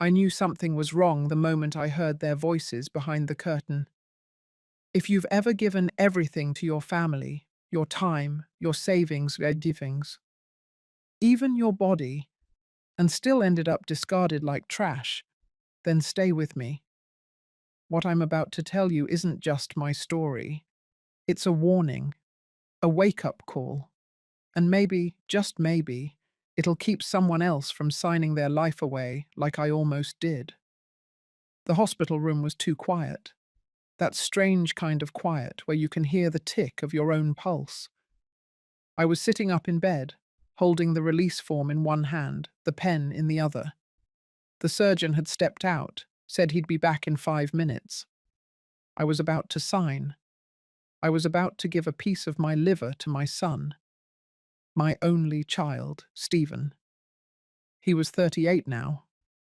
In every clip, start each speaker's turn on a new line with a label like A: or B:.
A: I knew something was wrong the moment I heard their voices behind the curtain. If you've ever given everything to your family, your time, your savings, even your body, and still ended up discarded like trash, then stay with me. What I'm about to tell you isn't just my story. It's a warning, a wake-up call, and maybe, just maybe, it'll keep someone else from signing their life away like I almost did. The hospital room was too quiet. That strange kind of quiet where you can hear the tick of your own pulse. I was sitting up in bed, holding the release form in one hand, the pen in the other. The surgeon had stepped out, said he'd be back in 5 minutes. I was about to sign. I was about to give a piece of my liver to my son, my only child, Stephen. He was 38 now,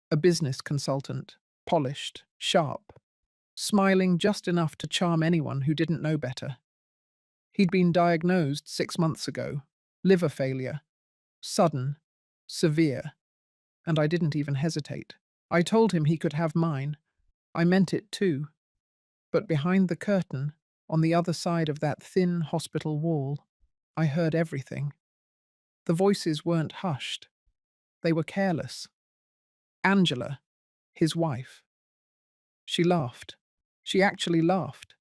A: a business consultant, polished, sharp, smiling just enough to charm anyone who didn't know better. He'd been diagnosed 6 months ago, liver failure, sudden, severe, and I didn't even hesitate. I told him he could have mine. I meant it too. But behind the curtain, on the other side of that thin hospital wall, I heard everything. The voices weren't hushed. They were careless. Angela, his wife. She laughed. She actually laughed.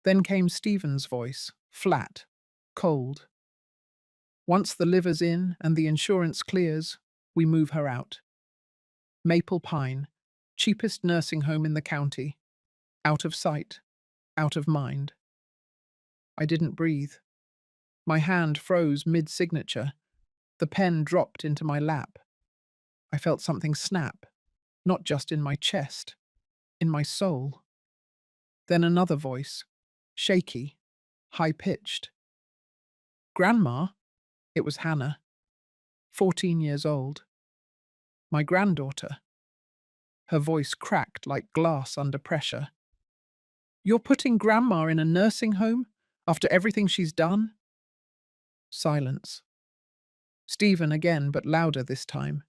A: Then came Stephen's voice, flat, cold. Once the liver's in and the insurance clears, we move her out. Maple Pine, cheapest nursing home in the county. Out of sight, out of mind. I didn't breathe. My hand froze mid-signature. The pen dropped into my lap. I felt something snap, not just in my chest, in my soul. Then another voice, shaky, high-pitched. Grandma? It was Hannah, 14 years old. My granddaughter. Her voice cracked like glass under pressure. You're putting Grandma in a nursing home after everything she's done? Silence. Stephen again, but louder this time.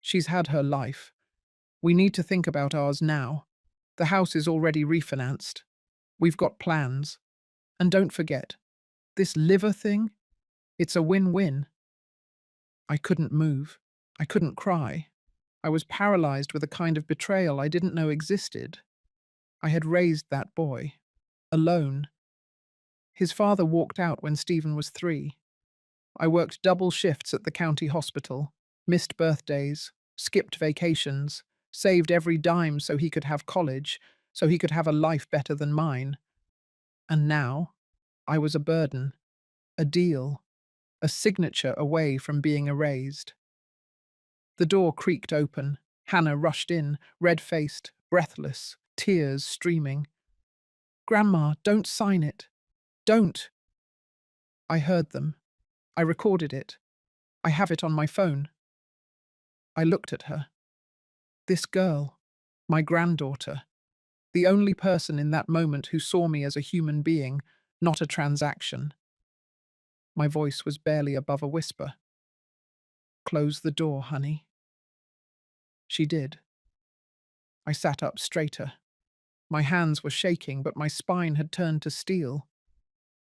A: She's had her life. We need to think about ours now. The house is already refinanced. We've got plans. And don't forget, this liver thing, it's a win-win. I couldn't move. I couldn't cry. I was paralyzed with a kind of betrayal I didn't know existed. I had raised that boy. Alone. His father walked out when Stephen was 3. I worked double shifts at the county hospital, missed birthdays, skipped vacations, saved every dime so he could have college, so he could have a life better than mine. And now, I was a burden, a deal, a signature away from being erased. The door creaked open. Hannah rushed in, red-faced, breathless, tears streaming. Grandma, don't sign it. Don't. I heard them. I recorded it. I have it on my phone. I looked at her. This girl, my granddaughter, the only person in that moment who saw me as a human being, not a transaction. My voice was barely above a whisper. Close the door, honey. She did. I sat up straighter. My hands were shaking, but my spine had turned to steel.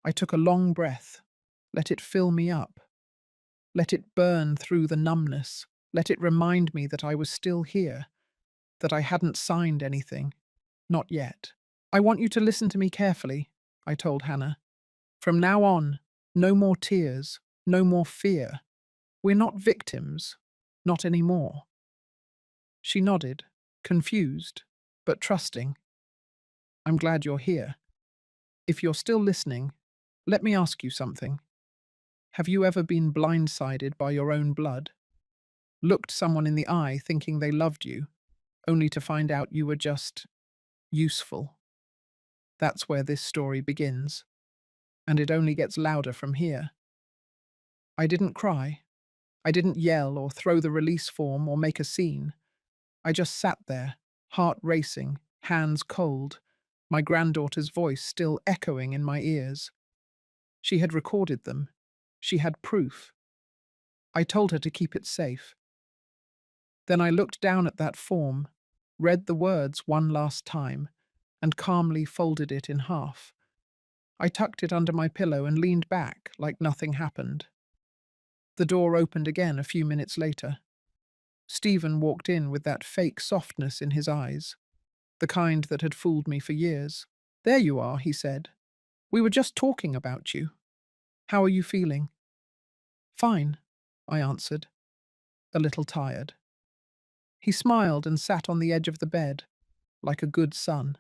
A: I took a long breath. Let it fill me up. Let it burn through the numbness. Let it remind me that I was still here, that I hadn't signed anything. Not yet. I want you to listen to me carefully, I told Hannah. From now on, no more tears, no more fear. We're not victims. Not anymore. She nodded, confused, but trusting. I'm glad you're here. If you're still listening, let me ask you something. Have you ever been blindsided by your own blood? Looked someone in the eye thinking they loved you, only to find out you were just useful? That's where this story begins, and it only gets louder from here. I didn't cry. I didn't yell or throw the release form or make a scene. I just sat there, heart racing, hands cold, my granddaughter's voice still echoing in my ears. She had recorded them. She had proof. I told her to keep it safe. Then I looked down at that form, read the words one last time, and calmly folded it in half. I tucked it under my pillow and leaned back like nothing happened. The door opened again a few minutes later. Stephen walked in with that fake softness in his eyes, the kind that had fooled me for years. "There you are," he said. "We were just talking about you. How are you feeling?" "Fine," I answered, a little tired. He smiled and sat on the edge of the bed, like a good son,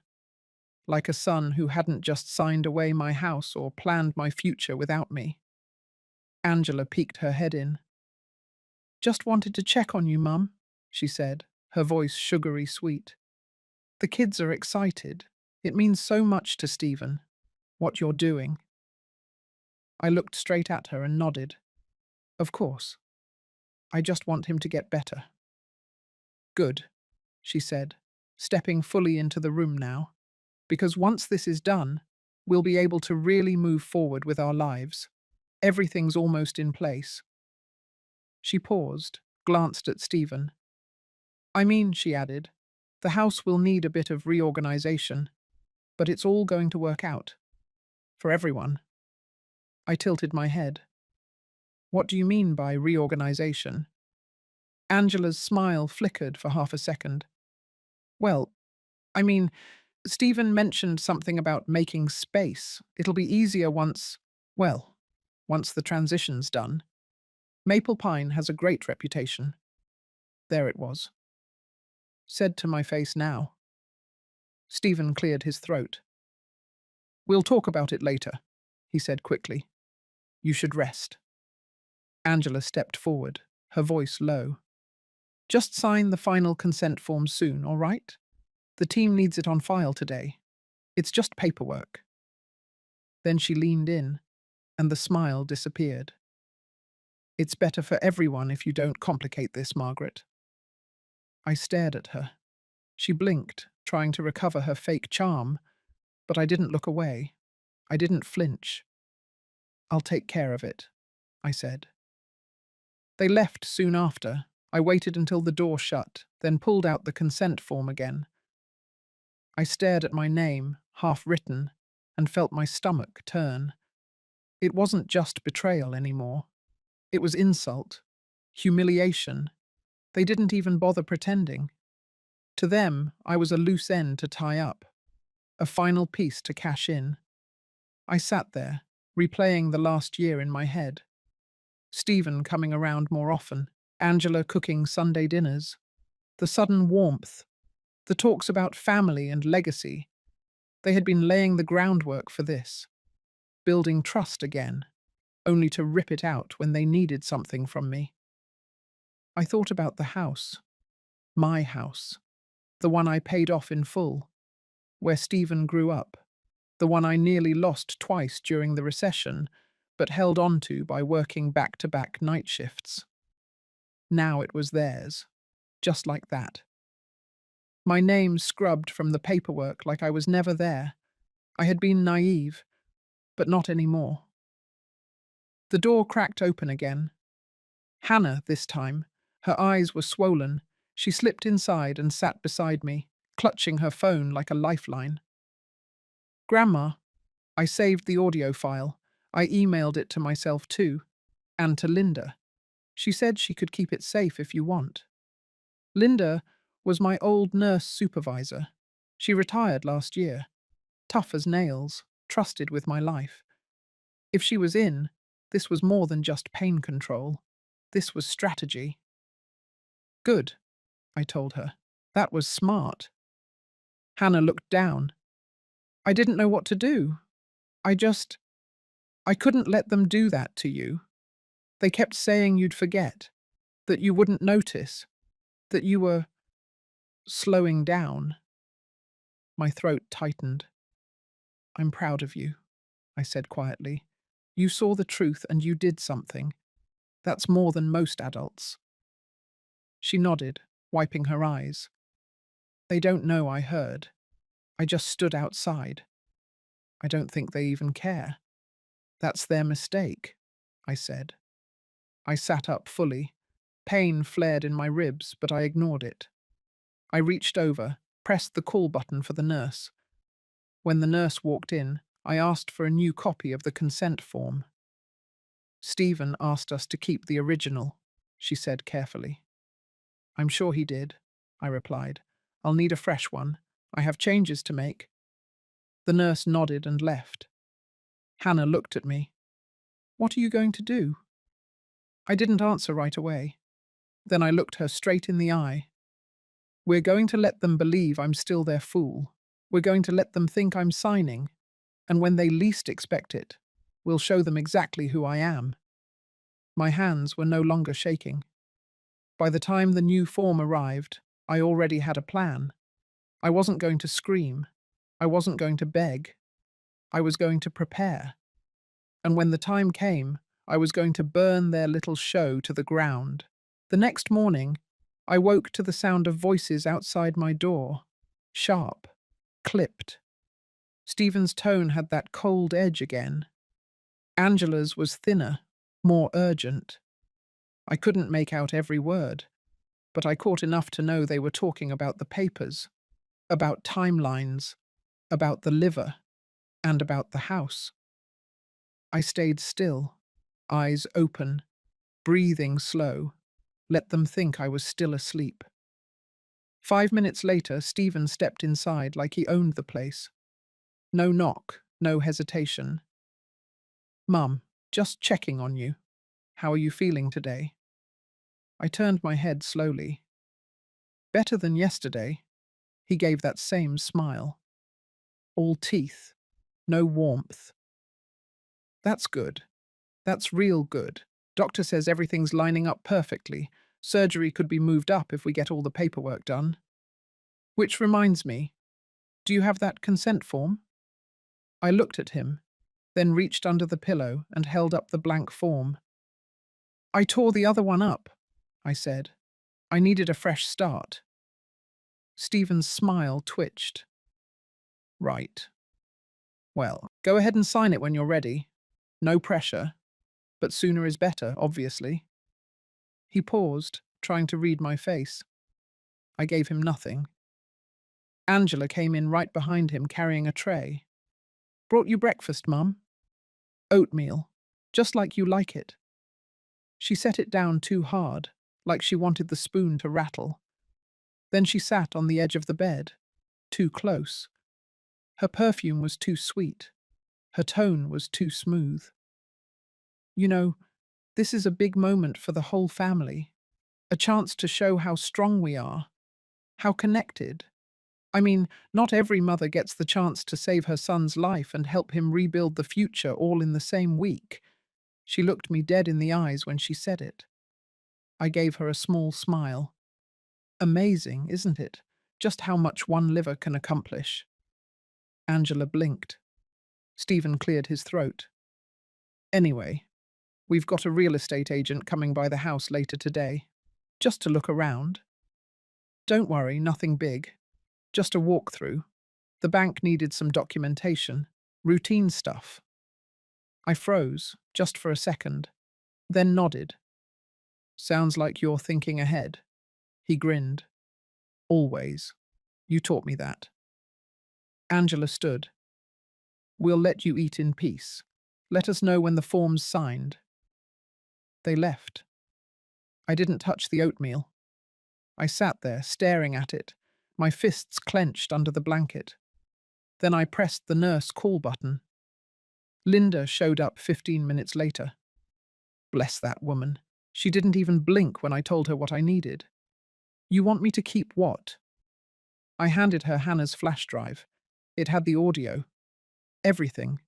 A: like a son who hadn't just signed away my house or planned my future without me. Angela peeked her head in. "Just wanted to check on you, Mum," she said, her voice sugary sweet. "The kids are excited. It means so much to Stephen, what you're doing." I looked straight at her and nodded. "Of course. I just want him to get better." "Good," she said, stepping fully into the room now. "Because once this is done, we'll be able to really move forward with our lives. Everything's almost in place." She paused, glanced at Stephen. "I mean," she added, "the house will need a bit of reorganization, but it's all going to work out. For everyone." I tilted my head. "What do you mean by reorganization?" Angela's smile flickered for half a second. "Well, I mean, Stephen mentioned something about making space. It'll be easier well, once the transition's done. Maple Pine has a great reputation." There it was. Said to my face now. Stephen cleared his throat. "We'll talk about it later," he said quickly. "You should rest." Angela stepped forward, her voice low. "Just sign the final consent form soon, all right? The team needs it on file today. It's just paperwork." Then she leaned in, and the smile disappeared. "It's better for everyone if you don't complicate this, Margaret." I stared at her. She blinked, trying to recover her fake charm, but I didn't look away. I didn't flinch. "I'll take care of it," I said. They left soon after. I waited until the door shut, then pulled out the consent form again. I stared at my name, half written, and felt my stomach turn. It wasn't just betrayal anymore. It was insult, humiliation. They didn't even bother pretending. To them, I was a loose end to tie up, a final piece to cash in. I sat there, replaying the last year in my head. Stephen coming around more often, Angela cooking Sunday dinners, the sudden warmth, the talks about family and legacy. They had been laying the groundwork for this, building trust again, only to rip it out when they needed something from me. I thought about the house, my house, the one I paid off in full, where Stephen grew up, the one I nearly lost twice during the recession, but held on to by working back-to-back night shifts. Now it was theirs, just like that. My name scrubbed from the paperwork like I was never there. I had been naive, but not anymore. The door cracked open again. Hannah, this time. Her eyes were swollen. She slipped inside and sat beside me, clutching her phone like a lifeline. "Grandma," I saved the audio file. I emailed it to myself too, and to Linda. She said she could keep it safe if you want. Linda was my old nurse supervisor. She retired last year. Tough as nails, trusted with my life. If she was in, this was more than just pain control. This was strategy. "Good," I told her. "That was smart." Hannah looked down. "I didn't know what to do. I couldn't let them do that to you. They kept saying you'd forget, that you wouldn't notice, that you were slowing down." My throat tightened. "I'm proud of you," I said quietly. "You saw the truth and you did something. That's more than most adults." She nodded, wiping her eyes. "They don't know I heard. I just stood outside. I don't think they even care. That's their mistake," I said. I sat up fully, Pain flared in my ribs, but I ignored it. I reached over, pressed the call button for the nurse. When the nurse walked in, I asked for a new copy of the consent form. "Stephen asked us to keep the original," she said carefully. "I'm sure he did," I replied. "I'll need a fresh one. I have changes to make." The nurse nodded and left. Hannah looked at me. "What are you going to do?" I didn't answer right away. Then I looked her straight in the eye. "We're going to let them believe I'm still their fool. We're going to let them think I'm signing. And when they least expect it, we'll show them exactly who I am." My hands were no longer shaking. By the time the new form arrived, I already had a plan. I wasn't going to scream. I wasn't going to beg. I was going to prepare. And when the time came, I was going to burn their little show to the ground. The next morning, I woke to the sound of voices outside my door. Sharp. Clipped. Stephen's tone had that cold edge again. Angela's was thinner, more urgent. I couldn't make out every word, but I caught enough to know they were talking about the papers, about timelines, about the liver, and about the house. I stayed still, eyes open, breathing slow, let them think I was still asleep. 5 minutes later, Stephen stepped inside like he owned the place. No knock, no hesitation. "Mum, just checking on you. How are you feeling today?" I turned my head slowly. "Better than yesterday." He gave that same smile. All teeth, no warmth. "That's good. That's real good. Doctor says everything's lining up perfectly. Surgery could be moved up if we get all the paperwork done." "Which reminds me, do you have that consent form?" I looked at him, then reached under the pillow and held up the blank form. "I tore the other one up," I said. "I needed a fresh start." Stephen's smile twitched. "Right. Well, go ahead and sign it when you're ready. No pressure, but sooner is better, obviously." He paused, trying to read my face. I gave him nothing. Angela came in right behind him carrying a tray. "Brought you breakfast, Mum." "Oatmeal, just like you like it." She set it down too hard, like she wanted the spoon to rattle. Then she sat on the edge of the bed, too close. Her perfume was too sweet. Her tone was too smooth. "You know, this is a big moment for the whole family. A chance to show how strong we are, how connected. I mean, not every mother gets the chance to save her son's life and help him rebuild the future all in the same week." She looked me dead in the eyes when she said it. I gave her a small smile. "Amazing, isn't it? Just how much one liver can accomplish." Angela blinked. Stephen cleared his throat. "Anyway, we've got a real estate agent coming by the house later today, just to look around. Don't worry, nothing big. Just a walkthrough. The bank needed some documentation, routine stuff." I froze, just for a second, then nodded. "Sounds like you're thinking ahead." He grinned. "Always. You taught me that." Angela stood. "We'll let you eat in peace. Let us know when the form's signed." They left. I didn't touch the oatmeal. I sat there, staring at it, my fists clenched under the blanket. Then I pressed the nurse call button. Linda showed up 15 minutes later. Bless that woman. She didn't even blink when I told her what I needed. "You want me to keep what?" I handed her Hannah's flash drive. It had the audio. Everything.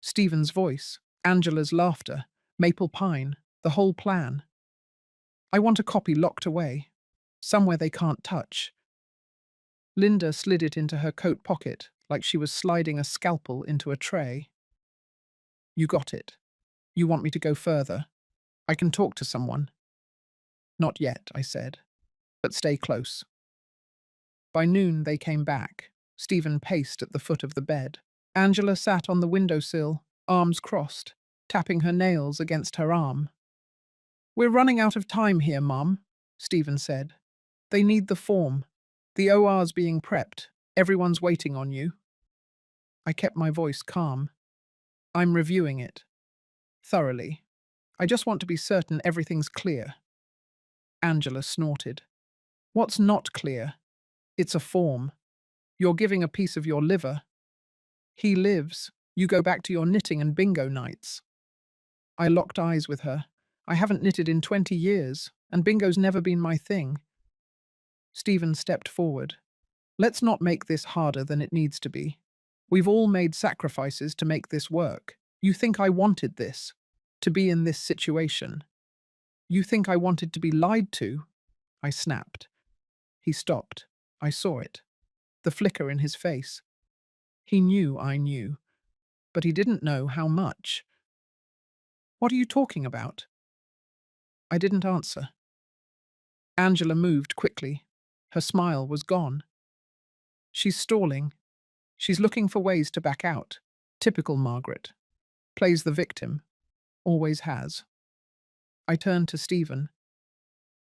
A: Stephen's voice, Angela's laughter, Maple Pine, the whole plan. "I want a copy locked away, somewhere they can't touch." Linda slid it into her coat pocket like she was sliding a scalpel into a tray. "You got it. You want me to go further? I can talk to someone." "Not yet," I said, "but stay close." By noon they came back. Stephen paced at the foot of the bed. Angela sat on the windowsill, arms crossed, tapping her nails against her arm. "We're running out of time here, Mum," Stephen said. They need the form. The OR's being prepped. Everyone's waiting on you. I kept my voice calm. I'm reviewing it. Thoroughly. I just want to be certain everything's clear. Angela snorted. What's not clear? It's a form. You're giving a piece of your liver. He lives. You go back to your knitting and bingo nights. I locked eyes with her. I haven't knitted in 20 years, and bingo's never been my thing. Stephen stepped forward. Let's not make this harder than it needs to be. We've all made sacrifices to make this work. You think I wanted this? To be in this situation? You think I wanted to be lied to? I snapped. He stopped. I saw it. The flicker in his face. He knew I knew, but he didn't know how much. What are you talking about? I didn't answer. Angela moved quickly. Her smile was gone. She's stalling. She's looking for ways to back out. Typical Margaret. Plays the victim. Always has. I turned to Stephen.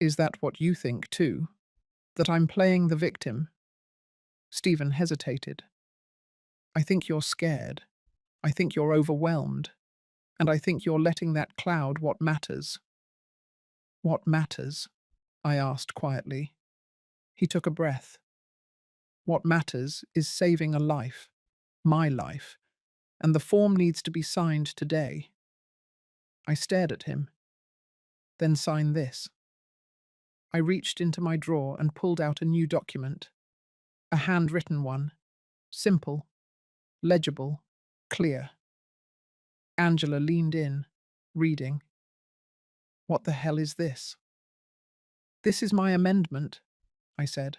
A: Is that what you think, too? That I'm playing the victim? Stephen hesitated. I think you're scared. I think you're overwhelmed. And I think you're letting that cloud what matters. What matters? I asked quietly. He took a breath. What matters is saving a life. My life. And the form needs to be signed today. I stared at him. Then sign this. I reached into my drawer and pulled out a new document. A handwritten one. Simple. Legible. Clear. Angela leaned in, reading. What the hell is this? This is my amendment, I said.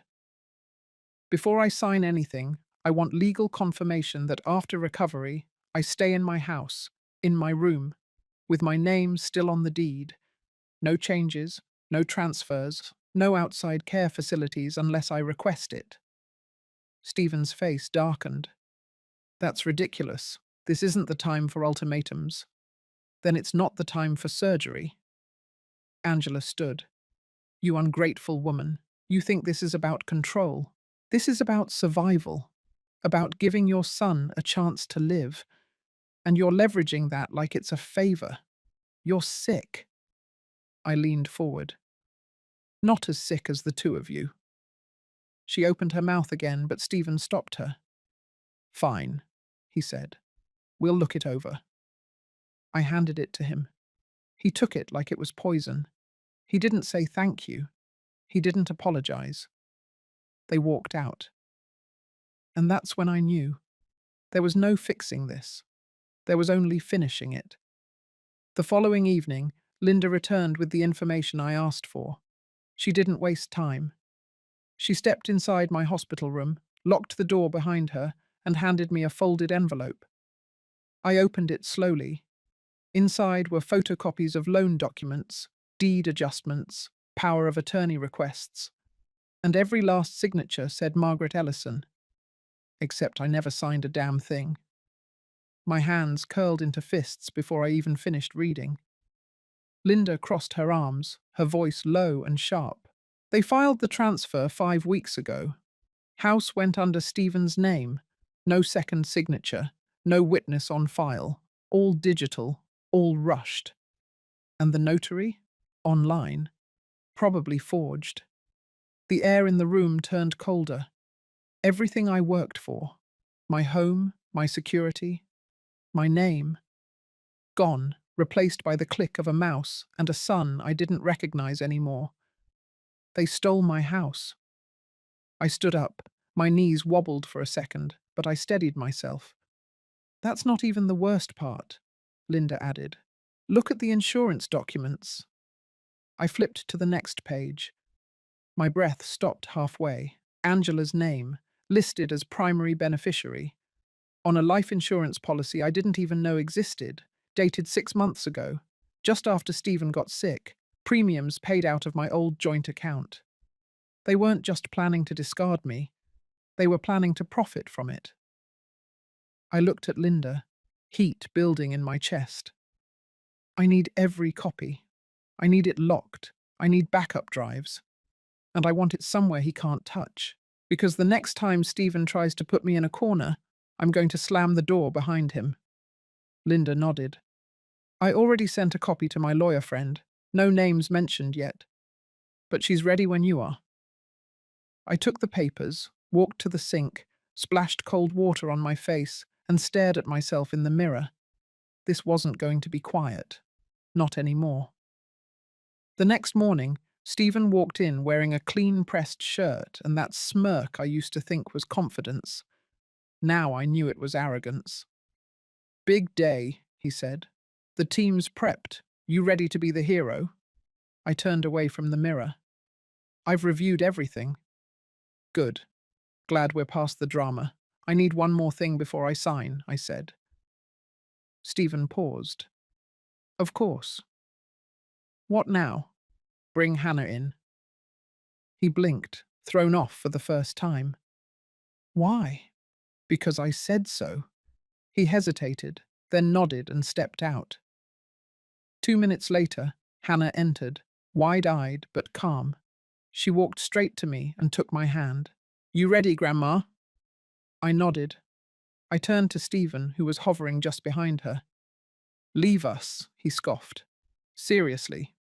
A: Before I sign anything, I want legal confirmation that after recovery, I stay in my house, in my room, with my name still on the deed. No changes, no transfers, no outside care facilities unless I request it. Stephen's face darkened. That's ridiculous. This isn't the time for ultimatums. Then it's not the time for surgery. Angela stood. You ungrateful woman. You think this is about control. This is about survival. About giving your son a chance to live. And you're leveraging that like it's a favor. You're sick. I leaned forward. Not as sick as the two of you. She opened her mouth again, but Stephen stopped her. Fine, he said. We'll look it over. I handed it to him. He took it like it was poison. He didn't say thank you. He didn't apologize. They walked out. And that's when I knew. There was no fixing this. There was only finishing it. The following evening, Linda returned with the information I asked for. She didn't waste time. She stepped inside my hospital room, locked the door behind her, and handed me a folded envelope. I opened it slowly. Inside were photocopies of loan documents, deed adjustments, power of attorney requests, and every last signature said Margaret Ellison. Except I never signed a damn thing. My hands curled into fists before I even finished reading. Linda crossed her arms, her voice low and sharp. They filed the transfer 5 weeks ago. House went under Stephen's name. No second signature, no witness on file. All digital, all rushed. And the notary? Online. Probably forged. The air in the room turned colder. Everything I worked for, my home, my security, my name, gone, replaced by the click of a mouse and a son I didn't recognize anymore. They stole my house. I stood up. My knees wobbled for a second, but I steadied myself. That's not even the worst part, Linda added. Look at the insurance documents. I flipped to the next page. My breath stopped halfway. Angela's name, listed as primary beneficiary. On a life insurance policy I didn't even know existed, dated 6 months ago, just after Stephen got sick, premiums paid out of my old joint account. They weren't just planning to discard me, they were planning to profit from it. I looked at Linda, heat building in my chest. I need every copy. I need it locked. I need backup drives. and I want it somewhere he can't touch. Because the next time Stephen tries to put me in a corner, I'm going to slam the door behind him. Linda nodded. I already sent a copy to my lawyer friend. No names mentioned yet. But she's ready when you are. I took the papers, walked to the sink, splashed cold water on my face, and stared at myself in the mirror. This wasn't going to be quiet. Not anymore. The next morning, Stephen walked in wearing a clean-pressed shirt and that smirk I used to think was confidence. Now I knew it was arrogance. "Big day," he said. "The team's prepped. You ready to be the hero?" I turned away from the mirror. "I've reviewed everything." "Good. Glad we're past the drama. I need one more thing before I sign," I said. Stephen paused. "Of course." "What now?" "Bring Hannah in." He blinked, thrown off for the first time. "Why?" "Because I said so." He hesitated, then nodded and stepped out. 2 minutes later, Hannah entered, wide-eyed but calm. She walked straight to me and took my hand. "You ready, Grandma?" I nodded. I turned to Stephen, who was hovering just behind her. "Leave us," he scoffed. "Seriously?"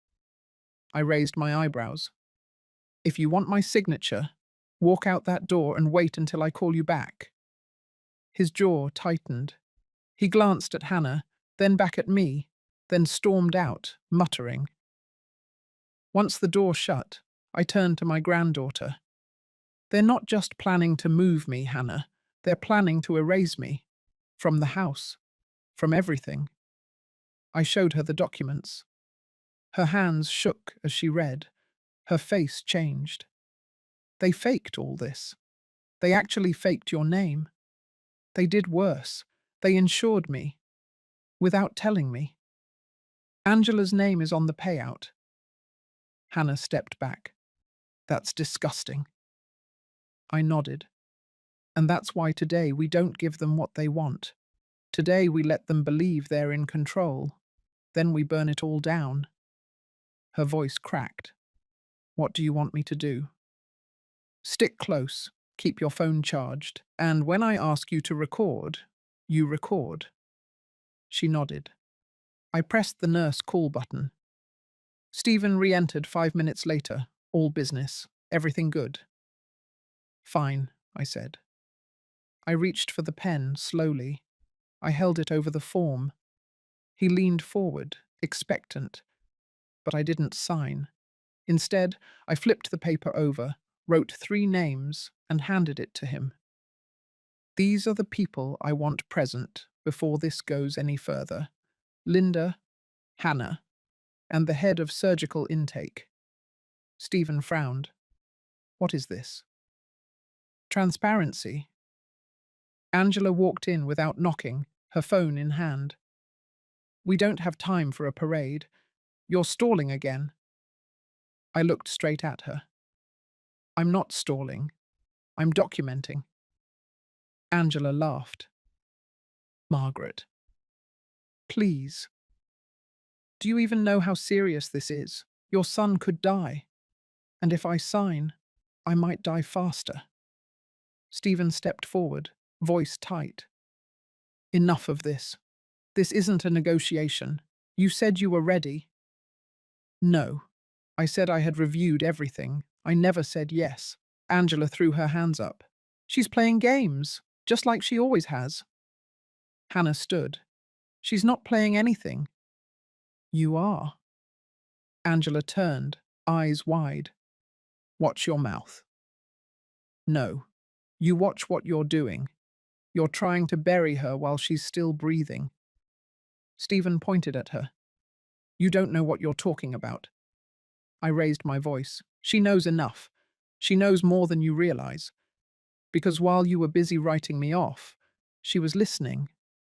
A: I raised my eyebrows. "If you want my signature, walk out that door and wait until I call you back." His jaw tightened. He glanced at Hannah, then back at me, then stormed out, muttering. Once the door shut, I turned to my granddaughter. "They're not just planning to move me, Hannah. They're planning to erase me. From the house. From everything." I showed her the documents. Her hands shook as she read. Her face changed. "They faked all this. They actually faked your name. They did worse. They insured me. Without telling me. Angela's name is on the payout." Hannah stepped back. "That's disgusting." I nodded. "And that's why today we don't give them what they want. Today we let them believe they're in control. Then we burn it all down." Her voice cracked. "What do you want me to do?" "Stick close, keep your phone charged, and when I ask you to record, you record." She nodded. I pressed the nurse call button. Stephen re-entered 5 minutes later. All business. Everything good. "Fine," I said. I reached for the pen, slowly. I held it over the form. He leaned forward, expectant. But I didn't sign. Instead, I flipped the paper over, wrote 3 names, and handed it to him. "These are the people I want present before this goes any further. Linda, Hannah, and the head of surgical intake." Stephen frowned. "What is this?" "Transparency." Angela walked in without knocking, her phone in hand. "We don't have time for a parade. You're stalling again." I looked straight at her. "I'm not stalling. I'm documenting." Angela laughed. "Margaret. Please. Do you even know how serious this is? Your son could die. And if I sign, I might die faster." Stephen stepped forward, voice tight. "Enough of this. This isn't a negotiation. You said you were ready." "No. I said I had reviewed everything. I never said yes." Angela threw her hands up. "She's playing games, just like she always has." Hannah stood. "She's not playing anything." "You are." Angela turned, eyes wide. "Watch your mouth." "No. You watch what you're doing. You're trying to bury her while she's still breathing." Stephen pointed at her. "You don't know what you're talking about." I raised my voice. "She knows enough. She knows more than you realize. Because while you were busy writing me off, she was listening,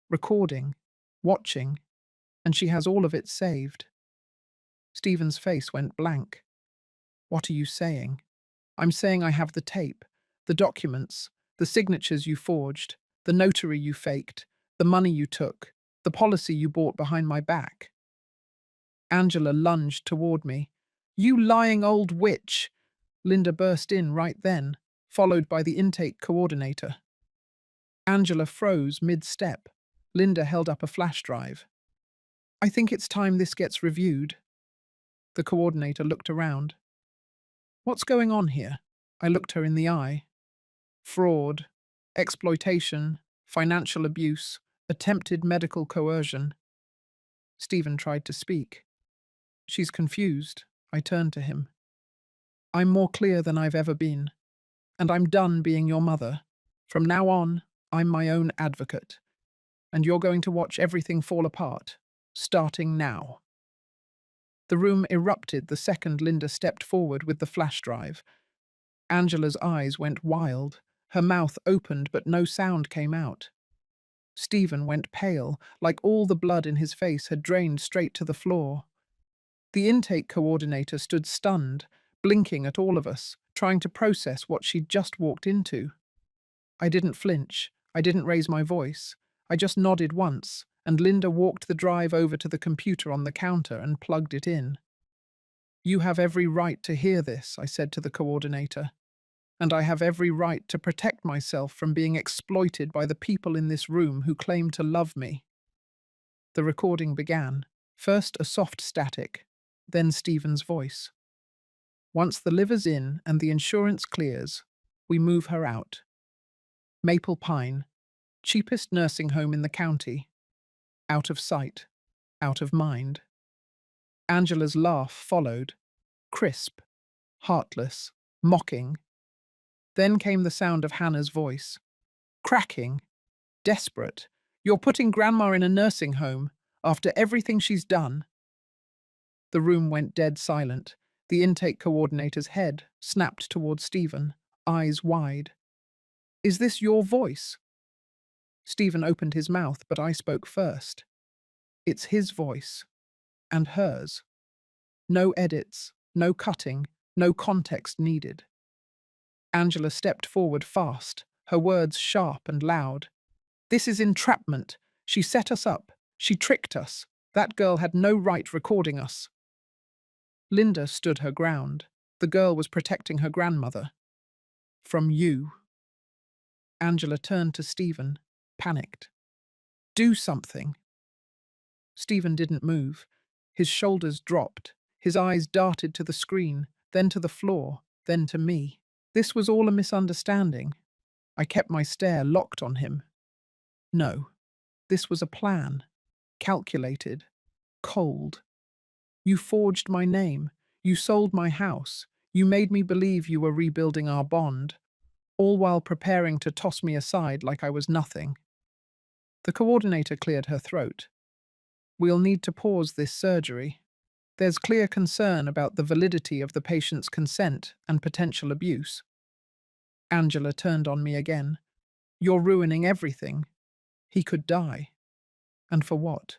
A: recording, watching, and she has all of it saved." Stephen's face went blank. "What are you saying?" "I'm saying I have the tape, the documents, the signatures you forged, the notary you faked, the money you took, the policy you bought behind my back." Angela lunged toward me. "You lying old witch!" Linda burst in right then, followed by the intake coordinator. Angela froze mid-step. Linda held up a flash drive. I think it's time this gets reviewed. The coordinator looked around. What's going on here? I looked her in the eye. Fraud, exploitation, financial abuse, attempted medical coercion. Stephen tried to speak. She's confused. I turned to him. I'm more clear than I've ever been. And I'm done being your mother. From now on, I'm my own advocate. And you're going to watch everything fall apart, starting now. The room erupted the second Linda stepped forward with the flash drive. Angela's eyes went wild. Her mouth opened, but no sound came out. Stephen went pale, like all the blood in his face had drained straight to the floor. The intake coordinator stood stunned, blinking at all of us, trying to process what she'd just walked into. I didn't flinch. I didn't raise my voice. I just nodded once, and Linda walked the drive over to the computer on the counter and plugged it in. You have every right to hear this, I said to the coordinator. And I have every right to protect myself from being exploited by the people in this room who claim to love me. The recording began, first a soft static, then Stephen's voice. Once the liver's in and the insurance clears, we move her out. Maple Pine, cheapest nursing home in the county. Out of sight, out of mind. Angela's laugh followed, crisp, heartless, mocking. Then came the sound of Hannah's voice. Cracking, desperate. You're putting Grandma in a nursing home after everything she's done. The room went dead silent. The intake coordinator's head snapped towards Stephen, eyes wide. Is this your voice? Stephen opened his mouth, but I spoke first. It's his voice. And hers. No edits, no cutting, no context needed. Angela stepped forward fast, her words sharp and loud. This is entrapment. She set us up. She tricked us. That girl had no right recording us. Linda stood her ground. The girl was protecting her grandmother. From you. Angela turned to Stephen, panicked. Do something. Stephen didn't move. His shoulders dropped. His eyes darted to the screen, then to the floor, then to me. This was all a misunderstanding. I kept my stare locked on him. No, this was a plan. Calculated. Cold. You forged my name. You sold my house. You made me believe you were rebuilding our bond, all while preparing to toss me aside like I was nothing. The coordinator cleared her throat. We'll need to pause this surgery. There's clear concern about the validity of the patient's consent and potential abuse. Angela turned on me again. You're ruining everything. He could die. And for what?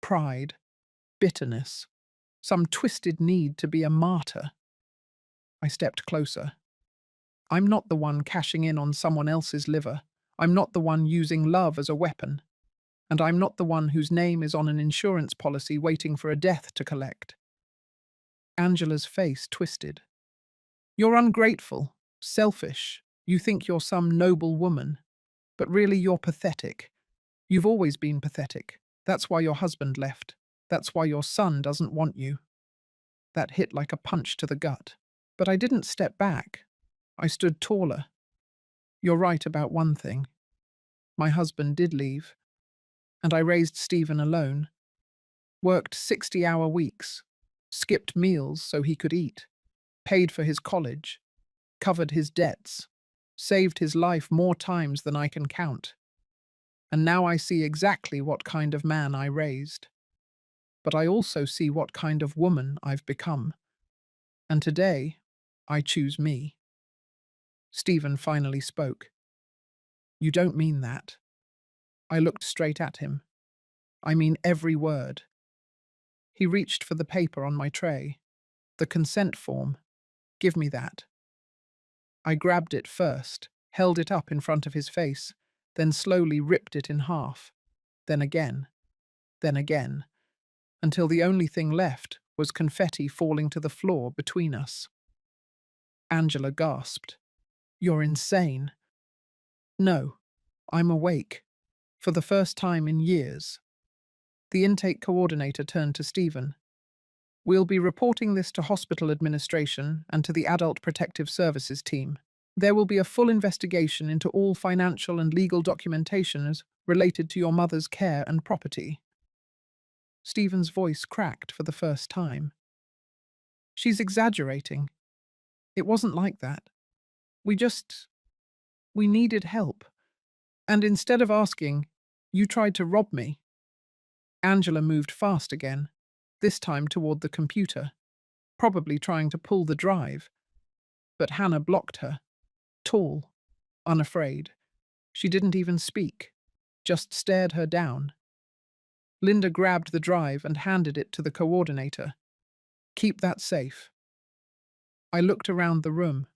A: Pride. Bitterness. Some twisted need to be a martyr. I stepped closer. I'm not the one cashing in on someone else's liver. I'm not the one using love as a weapon. And I'm not the one whose name is on an insurance policy waiting for a death to collect. Angela's face twisted. You're ungrateful, selfish. You think you're some noble woman. But really you're pathetic. You've always been pathetic. That's why your husband left. That's why your son doesn't want you. That hit like a punch to the gut. But I didn't step back. I stood taller. You're right about one thing. My husband did leave. And I raised Stephen alone. Worked 60-hour weeks. Skipped meals so he could eat. Paid for his college. Covered his debts. Saved his life more times than I can count. And now I see exactly what kind of man I raised. But I also see what kind of woman I've become. And today, I choose me. Stephen finally spoke. You don't mean that. I looked straight at him. I mean every word. He reached for the paper on my tray. The consent form. Give me that. I grabbed it first, held it up in front of his face, then slowly ripped it in half. Then again. Then again. Until the only thing left was confetti falling to the floor between us. Angela gasped. You're insane. No, I'm awake. For the first time in years. The intake coordinator turned to Stephen. We'll be reporting this to hospital administration and to the Adult Protective Services team. There will be a full investigation into all financial and legal documentations related to your mother's care and property. Stephen's voice cracked for the first time. She's exaggerating. It wasn't like that. We needed help. And instead of asking, you tried to rob me. Angela moved fast again, this time toward the computer, probably trying to pull the drive. But Hannah blocked her, tall, unafraid. She didn't even speak, just stared her down. Linda grabbed the drive and handed it to the coordinator. Keep that safe. I looked around the room,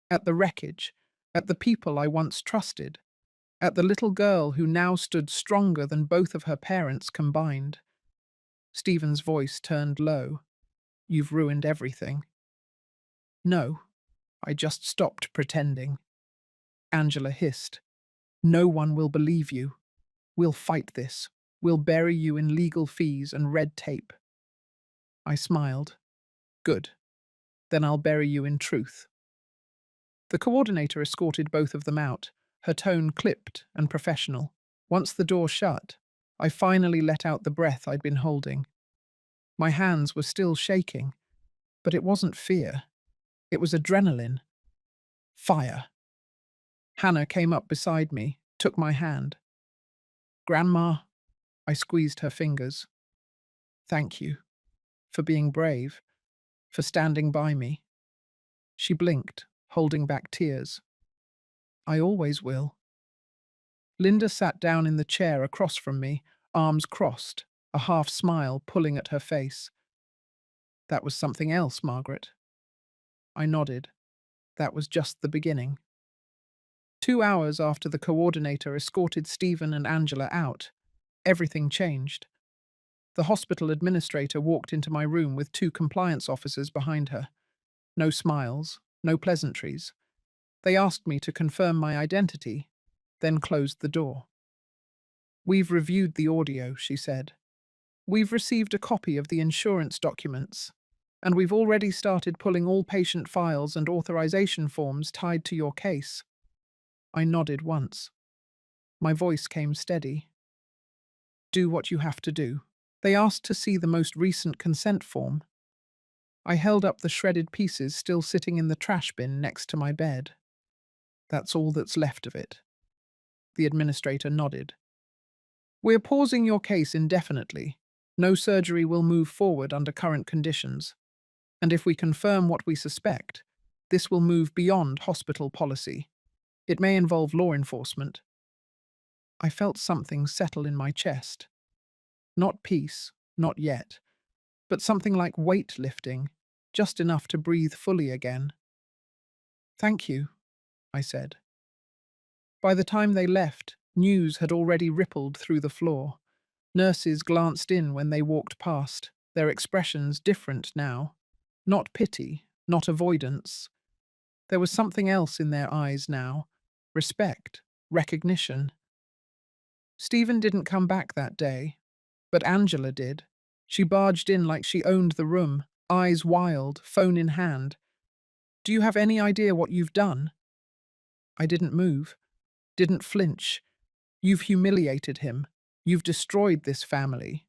A: at the wreckage, at the people I once trusted, at the little girl who now stood stronger than both of her parents combined. Stephen's voice turned low. You've ruined everything. No, I just stopped pretending. Angela hissed. No one will believe you. We'll fight this. We'll bury you in legal fees and red tape. I smiled. Good. Then I'll bury you in truth. The coordinator escorted both of them out, her tone clipped and professional. Once the door shut, I finally let out the breath I'd been holding. My hands were still shaking, but it wasn't fear. It was adrenaline. Fire. Hannah came up beside me, took my hand. Grandma, I squeezed her fingers. Thank you. For being brave. For standing by me. She blinked, holding back tears. I always will. Linda sat down in the chair across from me, arms crossed, a half smile pulling at her face. That was something else, Margaret. I nodded. That was just the beginning. 2 hours after the coordinator escorted Stephen and Angela out, everything changed. The hospital administrator walked into my room with 2 compliance officers behind her. No smiles, no pleasantries. They asked me to confirm my identity, then closed the door. We've reviewed the audio, she said. We've received a copy of the insurance documents, and we've already started pulling all patient files and authorization forms tied to your case. I nodded once. My voice came steady. Do what you have to do. They asked to see the most recent consent form. I held up the shredded pieces still sitting in the trash bin next to my bed. That's all that's left of it. The administrator nodded. We're pausing your case indefinitely. No surgery will move forward under current conditions. And if we confirm what we suspect, this will move beyond hospital policy. It may involve law enforcement. I felt something settle in my chest. Not peace, not yet, but something like weight lifting, just enough to breathe fully again. Thank you, I said. By the time they left, news had already rippled through the floor. Nurses glanced in when they walked past, their expressions different now. Not pity, not avoidance. There was something else in their eyes now. Respect, recognition. Stephen didn't come back that day, but Angela did. She barged in like she owned the room, eyes wild, phone in hand. Do you have any idea what you've done? I didn't move, didn't flinch. You've humiliated him. You've destroyed this family.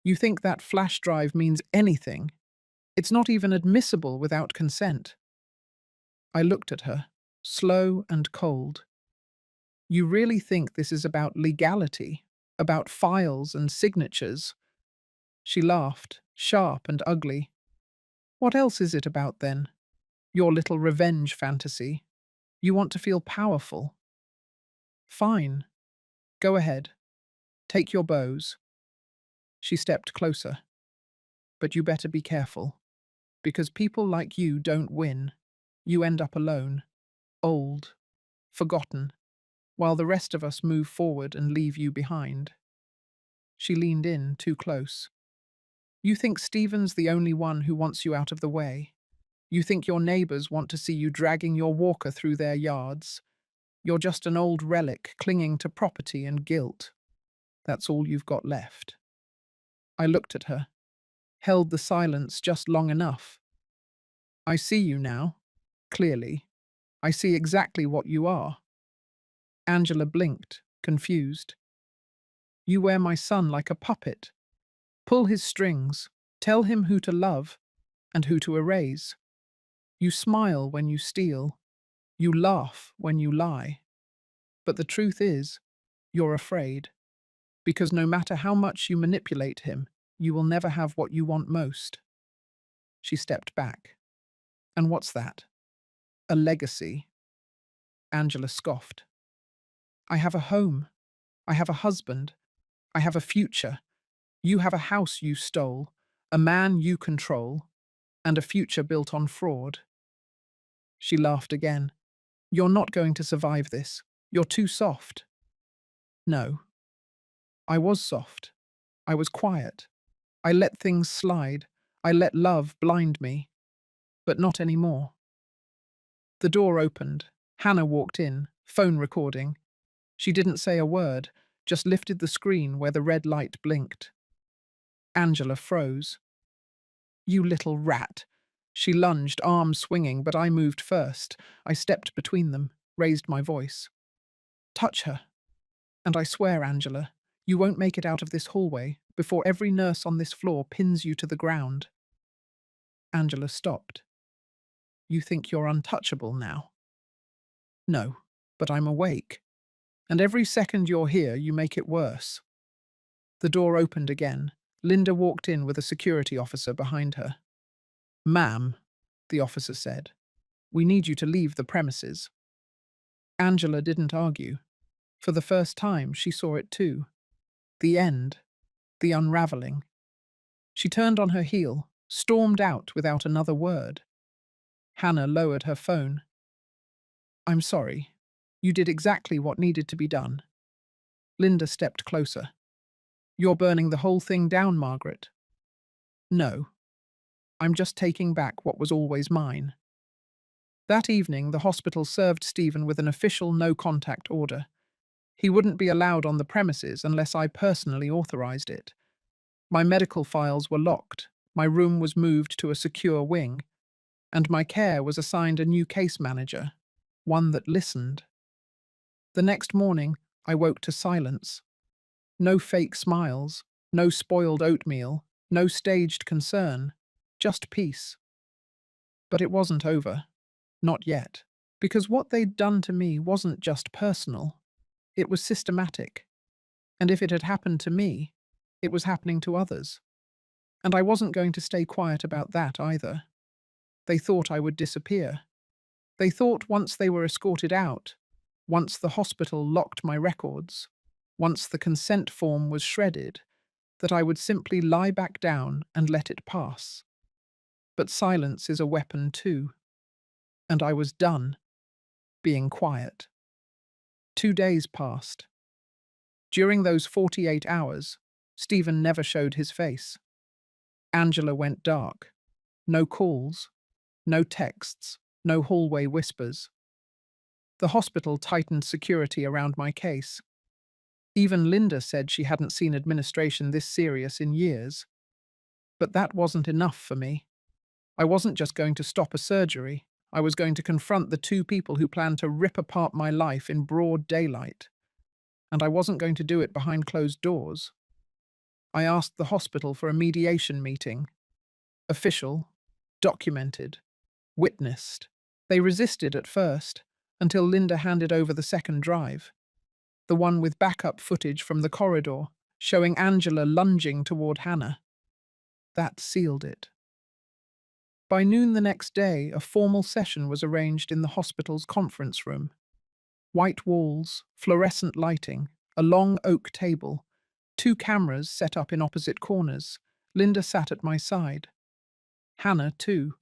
A: You think that flash drive means anything? It's not even admissible without consent. I looked at her, slow and cold. You really think this is about legality, about files and signatures? She laughed, sharp and ugly. What else is it about then? Your little revenge fantasy. You want to feel powerful. Fine. Go ahead. Take your bows. She stepped closer. But you better be careful. Because people like you don't win. You end up alone. Old. Forgotten. While the rest of us move forward and leave you behind. She leaned in too close. You think Stephen's the only one who wants you out of the way? You think your neighbors want to see you dragging your walker through their yards. You're just an old relic clinging to property and guilt. That's all you've got left. I looked at her, held the silence just long enough. I see you now, clearly. I see exactly what you are. Angela blinked, confused. You wear my son like a puppet. Pull his strings, tell him who to love and who to erase. You smile when you steal. You laugh when you lie. But the truth is, you're afraid. Because no matter how much you manipulate him, you will never have what you want most. She stepped back. And what's that? A legacy. Angela scoffed. I have a home. I have a husband. I have a future. You have a house you stole, a man you control, and a future built on fraud. She laughed again. You're not going to survive this. You're too soft. No. I was soft. I was quiet. I let things slide. I let love blind me. But not anymore. The door opened. Hannah walked in, phone recording. She didn't say a word, just lifted the screen where the red light blinked. Angela froze. You little rat. She lunged, arms swinging, but I moved first. I stepped between them, raised my voice. Touch her. And I swear, Angela, you won't make it out of this hallway before every nurse on this floor pins you to the ground. Angela stopped. You think you're untouchable now? No, but I'm awake. And every second you're here, you make it worse. The door opened again. Linda walked in with a security officer behind her. Ma'am, the officer said, we need you to leave the premises. Angela didn't argue. For the first time, she saw it too. The end. The unraveling. She turned on her heel, stormed out without another word. Hannah lowered her phone. I'm sorry. You did exactly what needed to be done. Linda stepped closer. You're burning the whole thing down, Margaret. No. I'm just taking back what was always mine. That evening, the hospital served Stephen with an official no-contact order. He wouldn't be allowed on the premises unless I personally authorized it. My medical files were locked, my room was moved to a secure wing, and my care was assigned a new case manager, one that listened. The next morning, I woke to silence. No fake smiles, no spoiled oatmeal, no staged concern, just peace. But it wasn't over. Not yet. Because what they'd done to me wasn't just personal. It was systematic. And if it had happened to me, it was happening to others. And I wasn't going to stay quiet about that either. They thought I would disappear. They thought once they were escorted out, once the hospital locked my records, once the consent form was shredded, that I would simply lie back down and let it pass. But silence is a weapon too. And I was done being quiet. 2 days passed. During those 48 hours, Stephen never showed his face. Angela went dark. No calls, no texts, no hallway whispers. The hospital tightened security around my case. Even Linda said she hadn't seen administration this serious in years. But that wasn't enough for me. I wasn't just going to stop a surgery. I was going to confront the two people who planned to rip apart my life in broad daylight. And I wasn't going to do it behind closed doors. I asked the hospital for a mediation meeting. Official, documented, witnessed. They resisted at first, until Linda handed over the second drive, the one with backup footage from the corridor, showing Angela lunging toward Hannah. That sealed it. By noon the next day, a formal session was arranged in the hospital's conference room. White walls, fluorescent lighting, a long oak table, 2 cameras set up in opposite corners. Linda sat at my side. Hannah, too.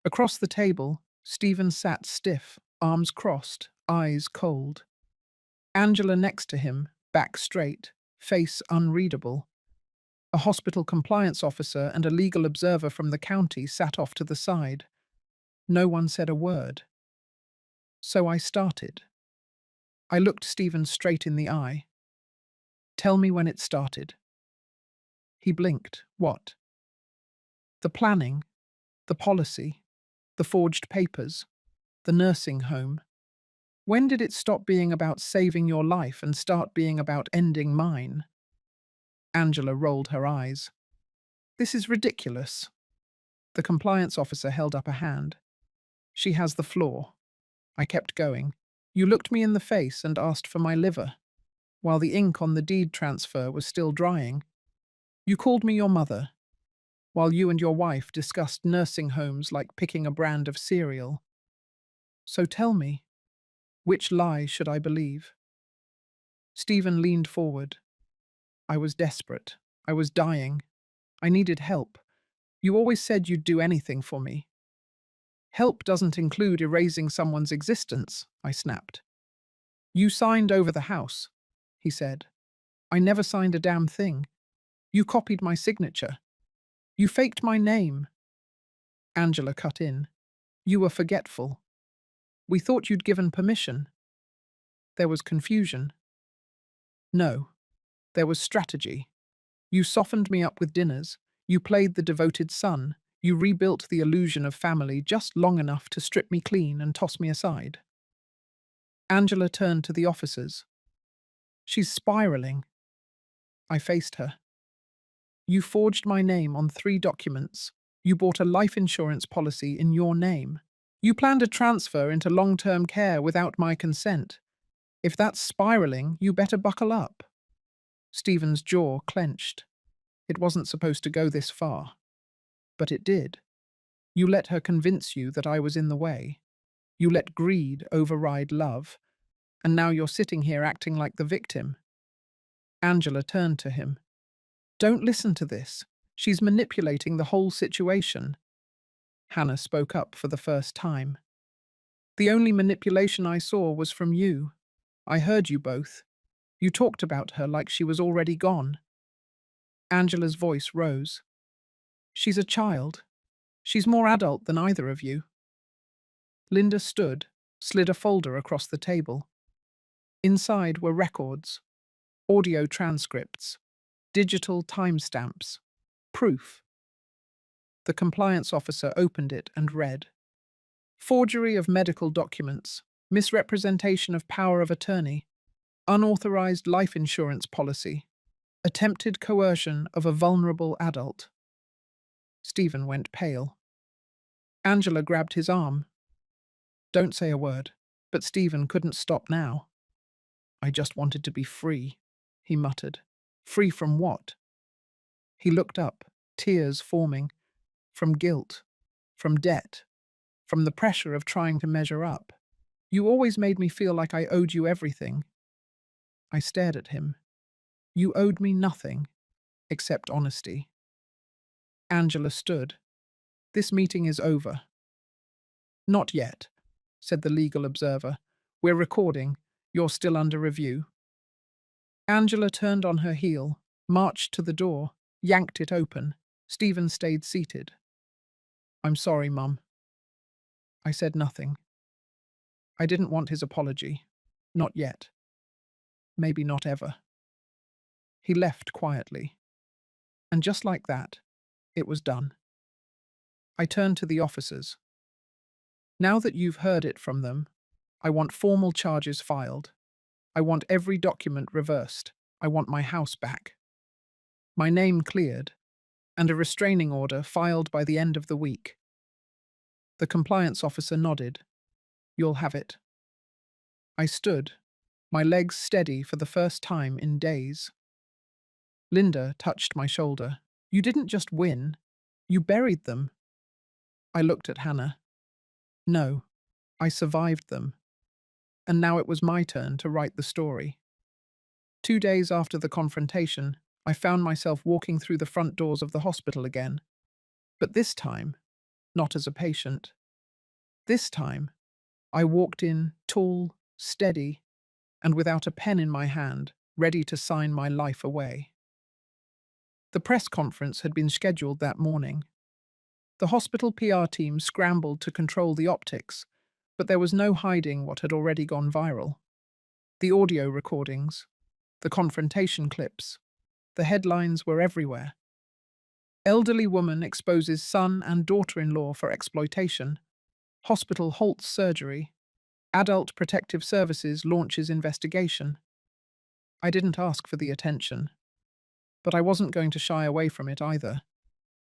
A: Across the table, Stephen sat stiff, arms crossed, eyes cold. Angela next to him, back straight, face unreadable. A hospital compliance officer and a legal observer from the county sat off to the side. No one said a word. So I started. I looked Stephen straight in the eye. Tell me when it started. He blinked. What? The planning, the policy, the forged papers, the nursing home. When did it stop being about saving your life and start being about ending mine? Angela rolled her eyes. This is ridiculous. The compliance officer held up a hand. She has the floor. I kept going. You looked me in the face and asked for my liver, while the ink on the deed transfer was still drying. You called me your mother, while you and your wife discussed nursing homes like picking a brand of cereal. So tell me, which lie should I believe? Stephen leaned forward. I was desperate. I was dying. I needed help. You always said you'd do anything for me. Help doesn't include erasing someone's existence, I snapped. You signed over the house, he said. I never signed a damn thing. You copied my signature. You faked my name. Angela cut in. You were forgetful. We thought you'd given permission. There was confusion. No, there was strategy. You softened me up with dinners. You played the devoted son. You rebuilt the illusion of family just long enough to strip me clean and toss me aside. Angela turned to the officers. She's spiraling. I faced her. You forged my name on 3 documents. You bought a life insurance policy in your name. You planned a transfer into long-term care without my consent. If that's spiraling, you better buckle up. Stephen's jaw clenched. It wasn't supposed to go this far. But it did. You let her convince you that I was in the way. You let greed override love. And now you're sitting here acting like the victim. Angela turned to him. Don't listen to this. She's manipulating the whole situation. Hannah spoke up for the first time. The only manipulation I saw was from you. I heard you both. You talked about her like she was already gone. Angela's voice rose. She's a child. She's more adult than either of you. Linda stood, slid a folder across the table. Inside were records, audio transcripts, digital timestamps, proof. The compliance officer opened it and read. Forgery of medical documents, misrepresentation of power of attorney, unauthorized life insurance policy, attempted coercion of a vulnerable adult. Stephen went pale. Angela grabbed his arm. Don't say a word, but Stephen couldn't stop now. I just wanted to be free, he muttered. Free from what? He looked up, tears forming. From guilt, from debt, from the pressure of trying to measure up. You always made me feel like I owed you everything. I stared at him. You owed me nothing, except honesty. Angela stood. This meeting is over. Not yet, said the legal observer. We're recording. You're still under review. Angela turned on her heel, marched to the door, yanked it open. Stephen stayed seated. I'm sorry, Mum. I said nothing. I didn't want his apology. Not yet. Maybe not ever. He left quietly. And just like that, it was done. I turned to the officers. Now that you've heard it from them, I want formal charges filed. I want every document reversed. I want my house back. My name cleared, and a restraining order filed by the end of the week. The compliance officer nodded. You'll have it. I stood, my legs steady for the first time in days. Linda touched my shoulder. You didn't just win, you buried them. I looked at Hannah. No, I survived them. And now it was my turn to write the story. 2 days after the confrontation, I found myself walking through the front doors of the hospital again. But this time, not as a patient. This time, I walked in, tall, steady, and without a pen in my hand, ready to sign my life away. The press conference had been scheduled that morning. The hospital PR team scrambled to control the optics, but there was no hiding what had already gone viral. The audio recordings, the confrontation clips, the headlines were everywhere. Elderly woman exposes son and daughter-in-law for exploitation. Hospital halts surgery. Adult Protective Services launches investigation. I didn't ask for the attention, but I wasn't going to shy away from it either.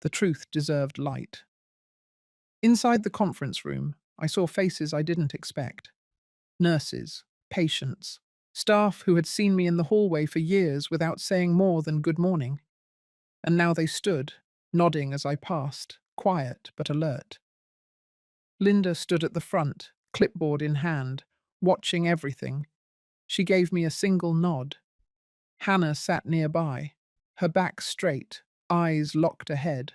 A: The truth deserved light. Inside the conference room, I saw faces I didn't expect. Nurses, patients, staff who had seen me in the hallway for years without saying more than good morning. And now they stood, nodding as I passed, quiet but alert. Linda stood at the front, clipboard in hand, watching everything. She gave me a single nod. Hannah sat nearby, her back straight, eyes locked ahead.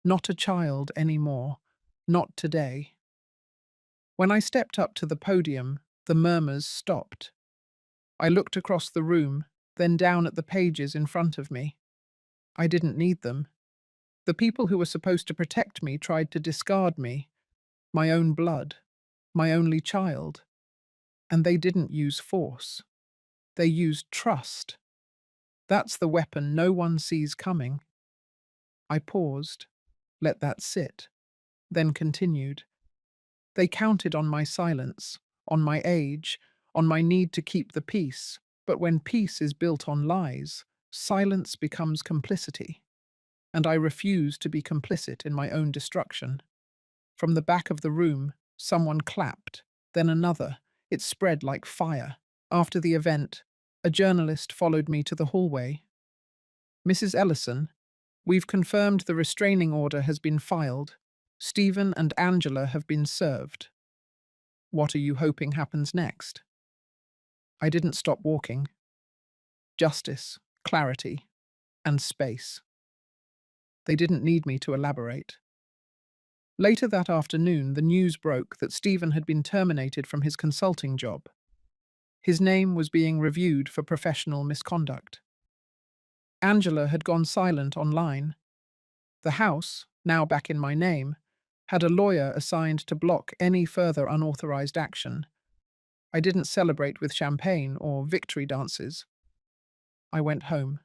A: Not a child anymore. Not today. When I stepped up to the podium, the murmurs stopped. I looked across the room, then down at the pages in front of me. I didn't need them. The people who were supposed to protect me tried to discard me, my own blood, my only child. And they didn't use force. They used trust. That's the weapon no one sees coming. I paused, let that sit, then continued. They counted on my silence, on my age, on my need to keep the peace. But when peace is built on lies, silence becomes complicity. And I refuse to be complicit in my own destruction. From the back of the room, someone clapped, then another. It spread like fire. After the event, a journalist followed me to the hallway. Mrs. Ellison, we've confirmed the restraining order has been filed. Stephen and Angela have been served. What are you hoping happens next? I didn't stop walking. Justice, clarity, and space. They didn't need me to elaborate. Later that afternoon, the news broke that Stephen had been terminated from his consulting job. His name was being reviewed for professional misconduct. Angela had gone silent online. The house, now back in my name, had a lawyer assigned to block any further unauthorized action. I didn't celebrate with champagne or victory dances. I went home.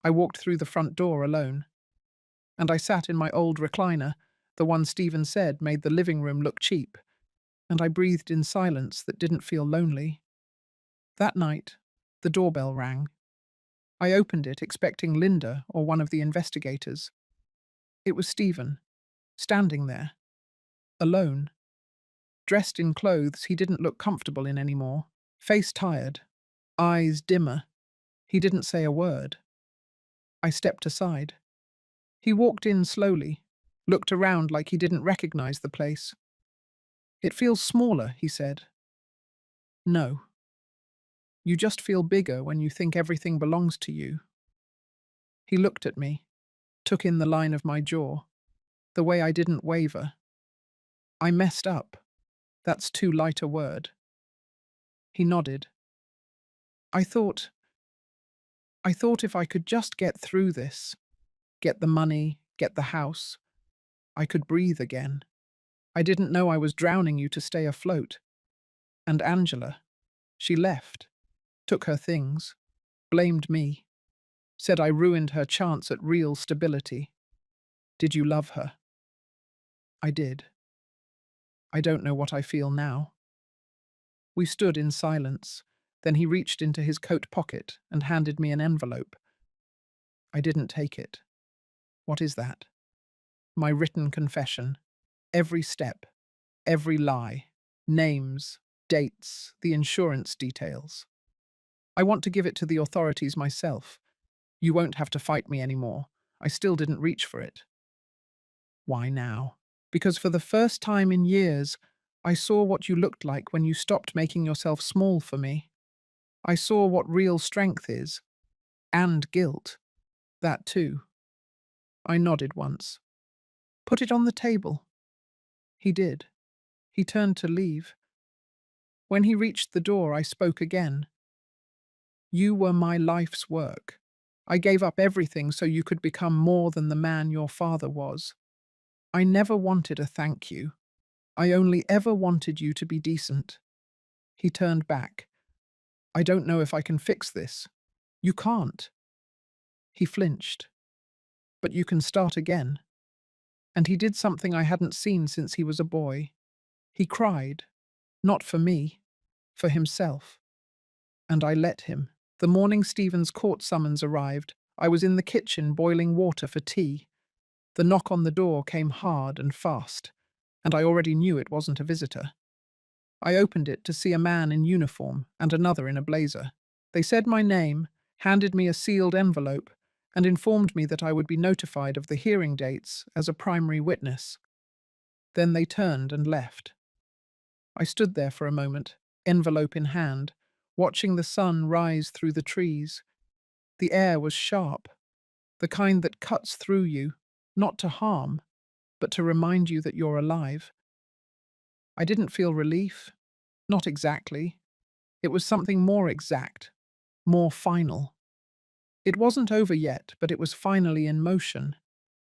A: I walked through the front door alone. And I sat in my old recliner, the one Stephen said made the living room look cheap, and I breathed in silence that didn't feel lonely. That night, the doorbell rang. I opened it expecting Linda or one of the investigators. It was Stephen, standing there, alone. Dressed in clothes he didn't look comfortable in anymore, face tired, eyes dimmer. He didn't say a word. I stepped aside. He walked in slowly, looked around like he didn't recognize the place. It feels smaller, he said. No. You just feel bigger when you think everything belongs to you. He looked at me, took in the line of my jaw, the way I didn't waver. I messed up. That's too light a word. He nodded. I thought if I could just get through this, get the money, get the house, I could breathe again. I didn't know I was drowning you to stay afloat. And Angela, she left, took her things, blamed me, said I ruined her chance at real stability. Did you love her? I did. I don't know what I feel now. We stood in silence. Then he reached into his coat pocket and handed me an envelope. I didn't take it. What is that? My written confession. Every step, every lie, names, dates, the insurance details. I want to give it to the authorities myself. You won't have to fight me anymore. I still didn't reach for it. Why now? Because for the first time in years, I saw what you looked like when you stopped making yourself small for me. I saw what real strength is. And guilt. That too. I nodded once. Put it on the table. He did. He turned to leave. When he reached the door, I spoke again. You were my life's work. I gave up everything so you could become more than the man your father was. I never wanted a thank you. I only ever wanted you to be decent. He turned back. I don't know if I can fix this. You can't. He flinched. But you can start again. And he did something I hadn't seen since he was a boy. He cried. Not for me. For himself. And I let him. The morning Stephen's court summons arrived, I was in the kitchen boiling water for tea. The knock on the door came hard and fast, and I already knew it wasn't a visitor. I opened it to see a man in uniform and another in a blazer. They said my name, handed me a sealed envelope, and informed me that I would be notified of the hearing dates as a primary witness. Then they turned and left. I stood there for a moment, envelope in hand, watching the sun rise through the trees. The air was sharp, the kind that cuts through you, not to harm, but to remind you that you're alive. I didn't feel relief. Not exactly. It was something more exact, more final. It wasn't over yet, but it was finally in motion,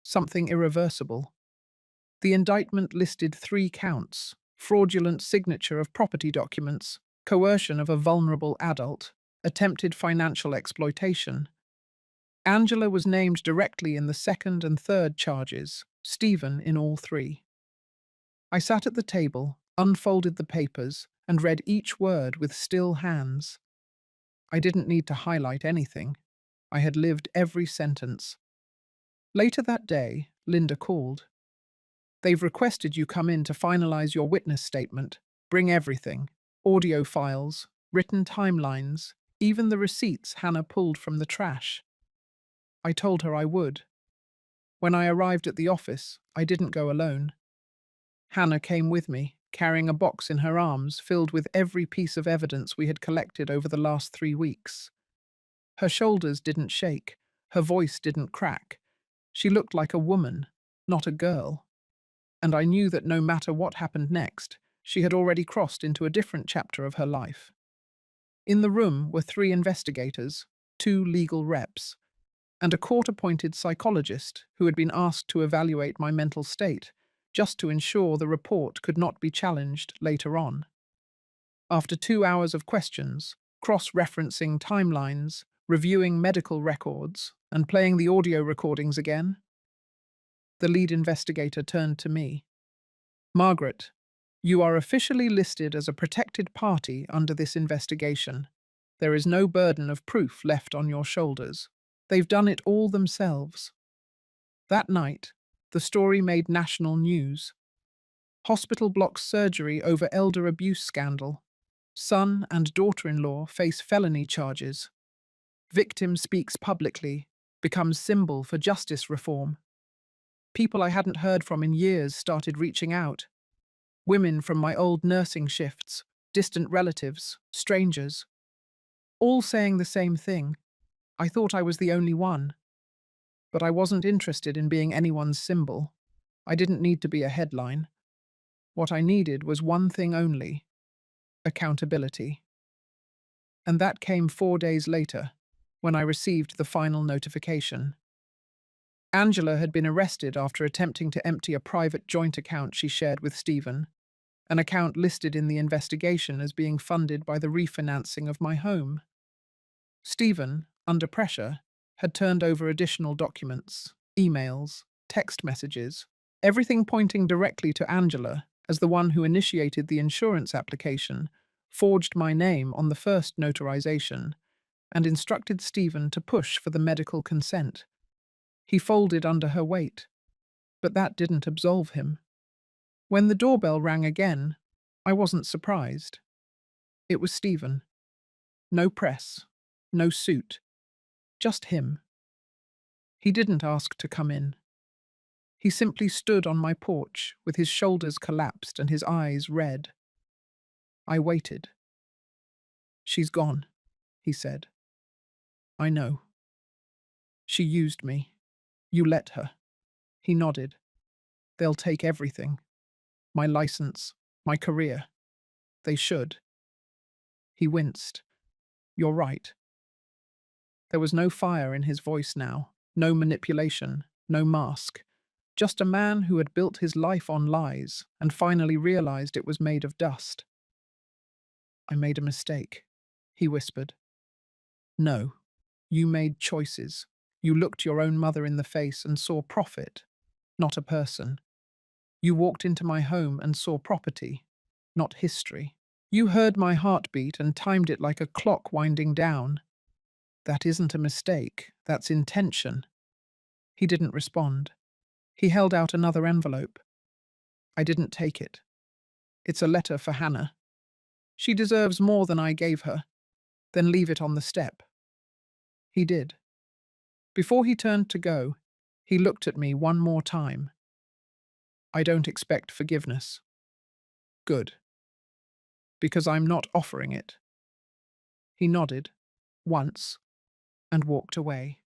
A: something irreversible. The indictment listed 3 counts: fraudulent signature of property documents, coercion of a vulnerable adult, attempted financial exploitation. Angela was named directly in the second and third charges, Stephen in all 3. I sat at the table, unfolded the papers, and read each word with still hands. I didn't need to highlight anything. I had lived every sentence. Later that day, Linda called. They've requested you come in to finalize your witness statement. Bring everything. Audio files, written timelines, even the receipts Hannah pulled from the trash. I told her I would. When I arrived at the office, I didn't go alone. Hannah came with me, carrying a box in her arms filled with every piece of evidence we had collected over the last 3 weeks. Her shoulders didn't shake, her voice didn't crack. She looked like a woman, not a girl. And I knew that no matter what happened next, she had already crossed into a different chapter of her life. In the room were 3 investigators, 2 legal reps, and a court-appointed psychologist who had been asked to evaluate my mental state, just to ensure the report could not be challenged later on. After 2 hours of questions, cross-referencing timelines, reviewing medical records, and playing the audio recordings again, the lead investigator turned to me. Margaret, you are officially listed as a protected party under this investigation. There is no burden of proof left on your shoulders. They've done it all themselves. That night, the story made national news. Hospital blocks surgery over elder abuse scandal. Son and daughter-in-law face felony charges. Victim speaks publicly, becomes symbol for justice reform. People I hadn't heard from in years started reaching out. Women from my old nursing shifts, distant relatives, strangers. All saying the same thing. I thought I was the only one. But I wasn't interested in being anyone's symbol. I didn't need to be a headline. What I needed was one thing only: accountability. And that came 4 days later, when I received the final notification. Angela had been arrested after attempting to empty a private joint account she shared with Stephen, an account listed in the investigation as being funded by the refinancing of my home. Stephen, under pressure, had turned over additional documents, emails, text messages, everything pointing directly to Angela as the one who initiated the insurance application, forged my name on the first notarization, and instructed Stephen to push for the medical consent. He folded under her weight, but that didn't absolve him. When the doorbell rang again, I wasn't surprised. It was Stephen. No press, no suit, just him. He didn't ask to come in. He simply stood on my porch with his shoulders collapsed and his eyes red. I waited. "She's gone," he said. "I know. She used me. You let her." He nodded. "They'll take everything. My license, my career. They should." He winced. "You're right." There was no fire in his voice now, no manipulation, no mask. Just a man who had built his life on lies and finally realized it was made of dust. I made a mistake, he whispered. No, you made choices. You looked your own mother in the face and saw profit, not a person. You walked into my home and saw property, not history. You heard my heartbeat and timed it like a clock winding down. That isn't a mistake, that's intention. He didn't respond. He held out another envelope. I didn't take it. It's a letter for Hannah. She deserves more than I gave her. Then leave it on the step. He did. Before he turned to go, he looked at me one more time. I don't expect forgiveness. Good. Because I'm not offering it. He nodded, once, and walked away.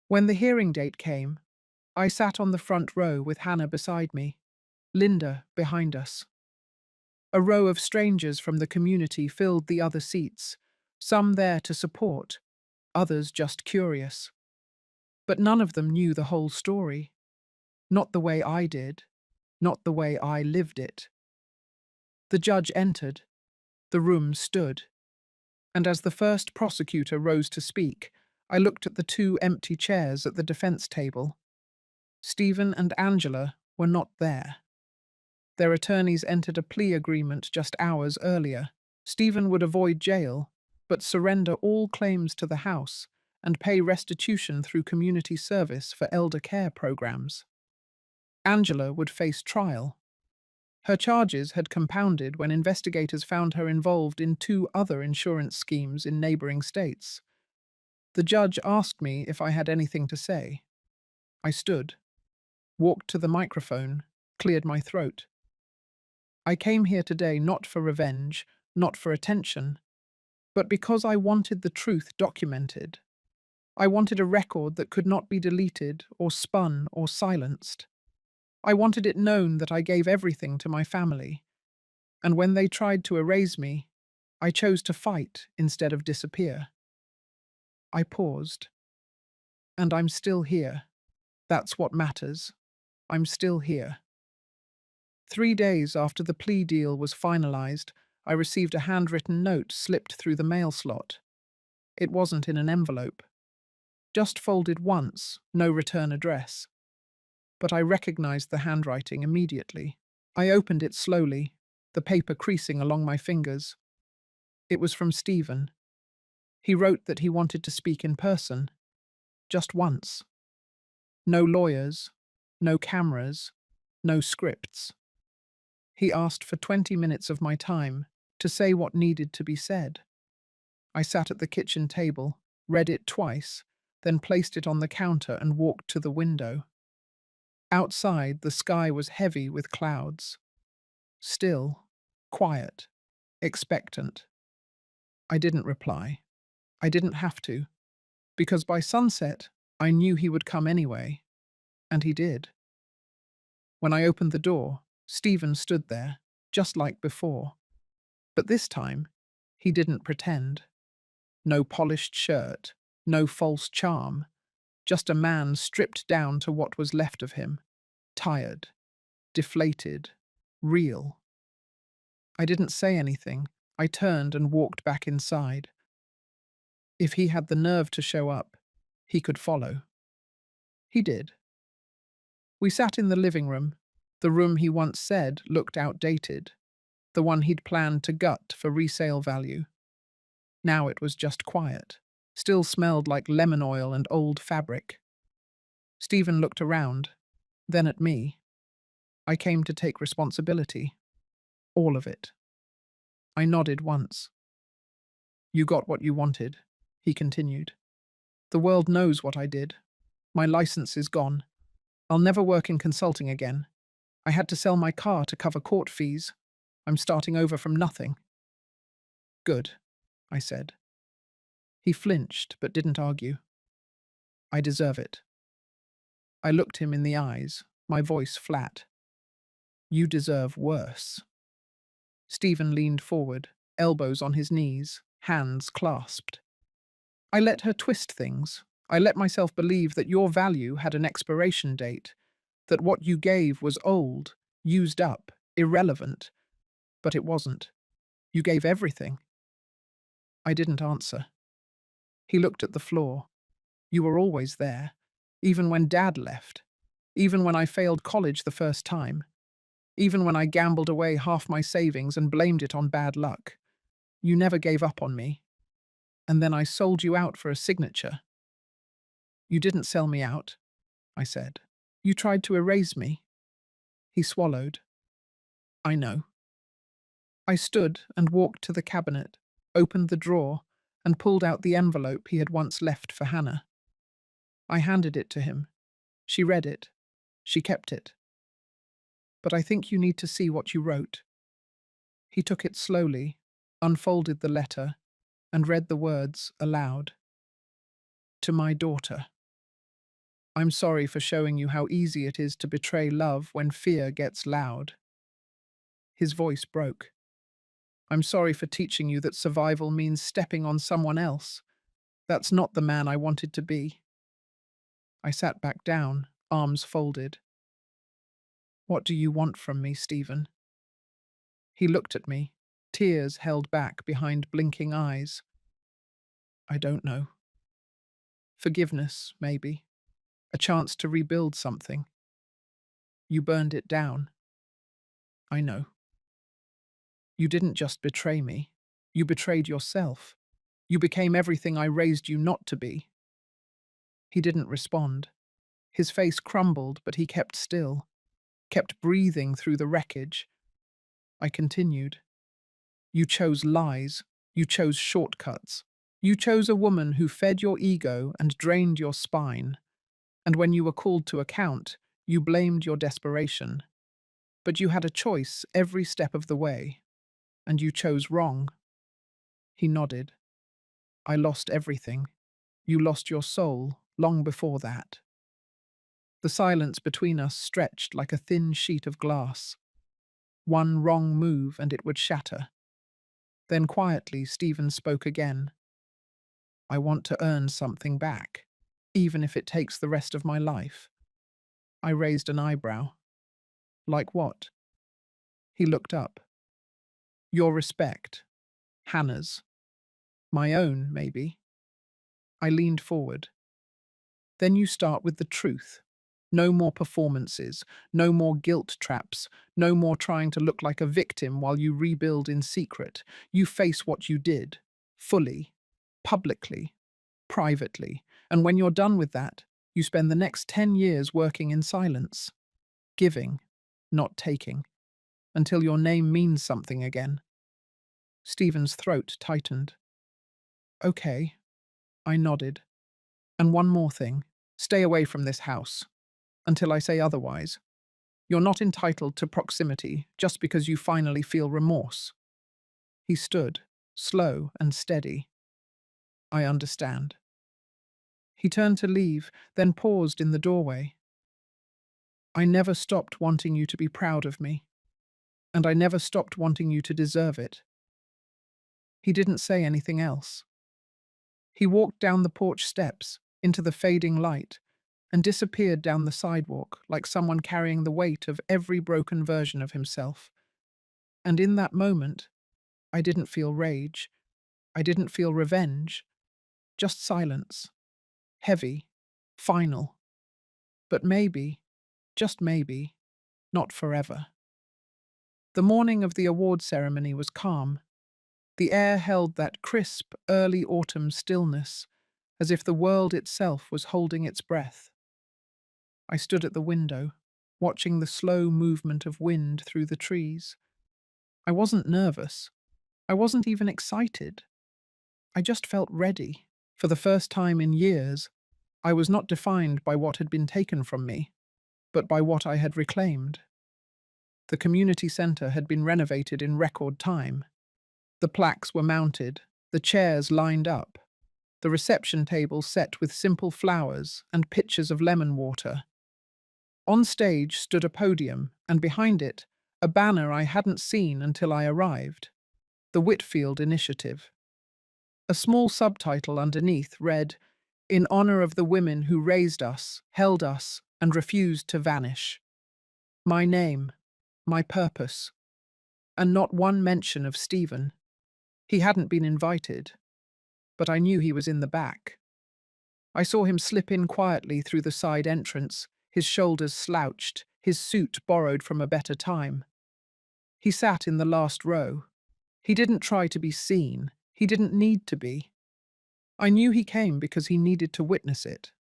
A: When the hearing date came, I sat on the front row with Hannah beside me, Linda behind us. A row of strangers from the community filled the other seats, some there to support, others just curious. But none of them knew the whole story. Not the way I did, not the way I lived it. The judge entered. The room stood. And as the first prosecutor rose to speak, I looked at the two empty chairs at the defense table. Stephen and Angela were not there. Their attorneys entered a plea agreement just hours earlier. Stephen would avoid jail, but surrender all claims to the house and pay restitution through community service for elder care programs. Angela would face trial. Her charges had compounded when investigators found her involved in two other insurance schemes in neighboring states. The judge asked me if I had anything to say. I stood, walked to the microphone, cleared my throat. I came here today not for revenge, not for attention, but because I wanted the truth documented. I wanted a record that could not be deleted or spun or silenced. I wanted it known that I gave everything to my family, and when they tried to erase me, I chose to fight instead of disappear. I paused. And I'm still here. That's what matters. I'm still here. 3 days after the plea deal was finalized, I received a handwritten note slipped through the mail slot. It wasn't in an envelope. Just folded once, no return address. But I recognized the handwriting immediately. I opened it slowly, the paper creasing along my fingers. It was from Stephen. He wrote that he wanted to speak in person. Just once. No lawyers, no cameras, no scripts. He asked for 20 minutes of my time to say what needed to be said. I sat at the kitchen table, read it twice, then placed it on the counter and walked to the window. Outside, the sky was heavy with clouds. Still, quiet, expectant. I didn't reply. I didn't have to, because by sunset, I knew he would come anyway. And he did. When I opened the door, Stephen stood there, just like before. But this time, he didn't pretend. No polished shirt, no false charm, just a man stripped down to what was left of him, tired, deflated, real. I didn't say anything. I turned and walked back inside. If he had the nerve to show up, he could follow. He did. We sat in the living room, the room he once said looked outdated, the one he'd planned to gut for resale value. Now it was just quiet, still smelled like lemon oil and old fabric. Stephen looked around, then at me. I came to take responsibility. All of it. I nodded once. You got what you wanted, he continued. The world knows what I did. My license is gone. I'll never work in consulting again. I had to sell my car to cover court fees. I'm starting over from nothing. Good, I said. He flinched, but didn't argue. I deserve it. I looked him in the eyes, my voice flat. You deserve worse. Stephen leaned forward, elbows on his knees, hands clasped. I let her twist things. I let myself believe that your value had an expiration date, that what you gave was old, used up, irrelevant. But it wasn't. You gave everything. I didn't answer. He looked at the floor. You were always there, even when Dad left, even when I failed college the first time, even when I gambled away half my savings and blamed it on bad luck. You never gave up on me. And then I sold you out for a signature. You didn't sell me out, I said. You tried to erase me. He swallowed. I know. I stood and walked to the cabinet, opened the drawer, and pulled out the envelope he had once left for Hannah. I handed it to him. She read it. She kept it. But I think you need to see what you wrote. He took it slowly, unfolded the letter, and read the words aloud. To my daughter. I'm sorry for showing you how easy it is to betray love when fear gets loud. His voice broke. I'm sorry for teaching you that survival means stepping on someone else. That's not the man I wanted to be. I sat back down, arms folded. What do you want from me, Stephen? He looked at me, tears held back behind blinking eyes. I don't know. Forgiveness, maybe. A chance to rebuild something. You burned it down. I know. You didn't just betray me. You betrayed yourself. You became everything I raised you not to be. He didn't respond. His face crumbled, but he kept still, kept breathing through the wreckage. I continued. You chose lies. You chose shortcuts. You chose a woman who fed your ego and drained your spine. And when you were called to account, you blamed your desperation. But you had a choice every step of the way, and you chose wrong. He nodded. I lost everything. You lost your soul long before that. The silence between us stretched like a thin sheet of glass. One wrong move and it would shatter. Then quietly, Stephen spoke again. I want to earn something back, even if it takes the rest of my life. I raised an eyebrow. Like what? He looked up. Your respect. Hannah's. My own, maybe. I leaned forward. Then you start with the truth. No more performances, no more guilt traps, no more trying to look like a victim while you rebuild in secret. You face what you did, fully, publicly, privately. And when you're done with that, you spend the next 10 years working in silence, giving, not taking, until your name means something again. Stephen's throat tightened. Okay, I nodded. And one more thing. Stay away from this house. Until I say otherwise. You're not entitled to proximity just because you finally feel remorse. He stood, slow and steady. I understand. He turned to leave, then paused in the doorway. I never stopped wanting you to be proud of me. And I never stopped wanting you to deserve it. He didn't say anything else. He walked down the porch steps, into the fading light, and disappeared down the sidewalk like someone carrying the weight of every broken version of himself. And in that moment, I didn't feel rage. I didn't feel revenge. Just silence. Heavy. Final. But maybe, just maybe, not forever. The morning of the award ceremony was calm. The air held that crisp, early autumn stillness, as if the world itself was holding its breath. I stood at the window, watching the slow movement of wind through the trees. I wasn't nervous. I wasn't even excited. I just felt ready. For the first time in years, I was not defined by what had been taken from me, but by what I had reclaimed. The community centre had been renovated in record time. The plaques were mounted, the chairs lined up, the reception table set with simple flowers and pitchers of lemon water. On stage stood a podium, and behind it, a banner I hadn't seen until I arrived. The Whitfield Initiative. A small subtitle underneath read, "In honor of the women who raised us, held us, and refused to vanish. My name, my purpose, and not one mention of Stephen. He hadn't been invited, but I knew he was in the back. I saw him slip in quietly through the side entrance, his shoulders slouched, his suit borrowed from a better time. He sat in the last row. He didn't try to be seen. He didn't need to be. I knew he came because he needed to witness it.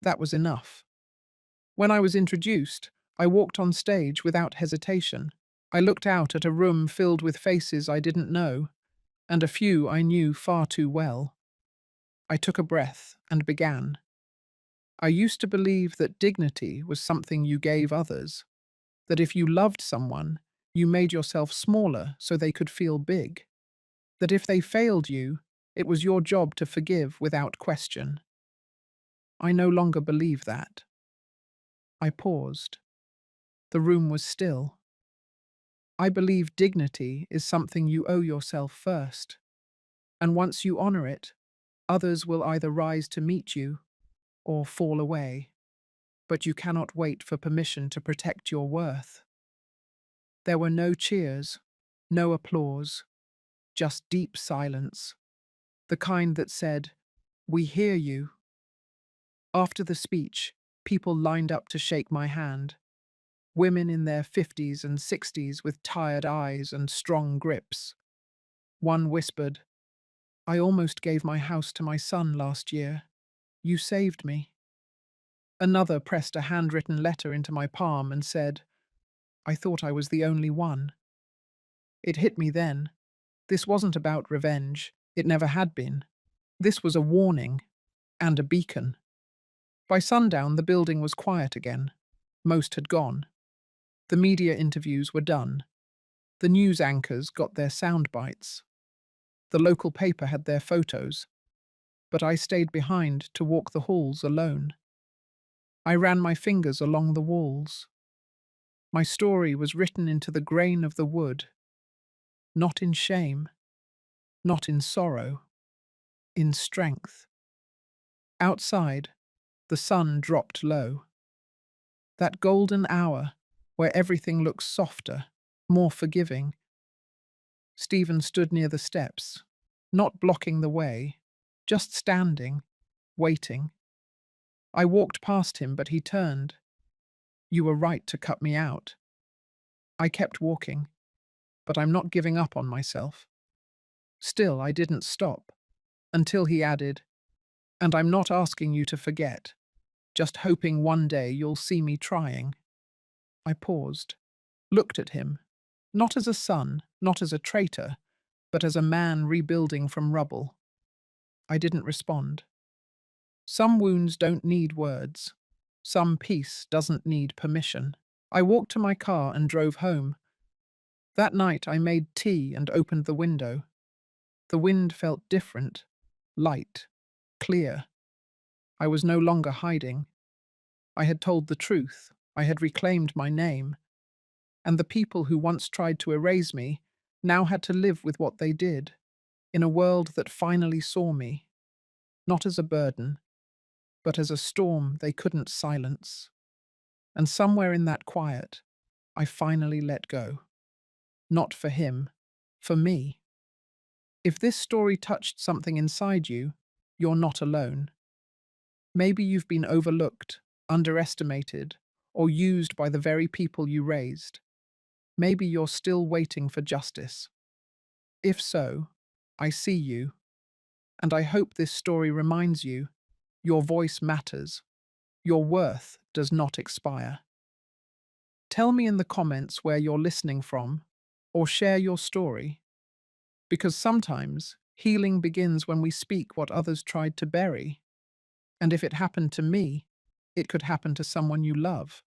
A: That was enough. When I was introduced, I walked on stage without hesitation. I looked out at a room filled with faces I didn't know, and a few I knew far too well. I took a breath and began. I used to believe that dignity was something you gave others, that if you loved someone, you made yourself smaller so they could feel big, that if they failed you, it was your job to forgive without question. I no longer believe that. I paused. The room was still. I believe dignity is something you owe yourself first, and once you honor it, others will either rise to meet you or fall away. But you cannot wait for permission to protect your worth. There were no cheers, no applause, just deep silence, the kind that said, "We hear you." After the speech, people lined up to shake my hand. Women in their 50s and 60s with tired eyes and strong grips. One whispered, "I almost gave my house to my son last year. You saved me." Another pressed a handwritten letter into my palm and said, "I thought I was the only one." It hit me then. This wasn't about revenge. It never had been. This was a warning and a beacon. By sundown, the building was quiet again. Most had gone. The media interviews were done. The news anchors got their sound bites. The local paper had their photos. But I stayed behind to walk the halls alone. I ran my fingers along the walls. My story was written into the grain of the wood. Not in shame, not in sorrow, in strength. Outside, the sun dropped low. That golden hour where everything looks softer, more forgiving. Stephen stood near the steps, not blocking the way, just standing, waiting. I walked past him, but he turned. "You were right to cut me out." I kept walking, but I'm not giving up on myself. Still, I didn't stop, until he added, "And I'm not asking you to forget, just hoping one day you'll see me trying." I paused, looked at him, not as a son, not as a traitor, but as a man rebuilding from rubble. I didn't respond. Some wounds don't need words. Some peace doesn't need permission. I walked to my car and drove home. That night I made tea and opened the window. The wind felt different, light, clear. I was no longer hiding. I had told the truth. I had reclaimed my name. And the people who once tried to erase me now had to live with what they did, in a world that finally saw me, not as a burden, but as a storm they couldn't silence. And somewhere in that quiet, I finally let go. Not for him, for me. If this story touched something inside you, you're not alone. Maybe you've been overlooked, underestimated, or used by the very people you raised. Maybe you're still waiting for justice. If so, I see you, and I hope this story reminds you your voice matters. Your worth does not expire. Tell me in the comments where you're listening from, or share your story. Because sometimes healing begins when we speak what others tried to bury. And if it happened to me, it could happen to someone you love.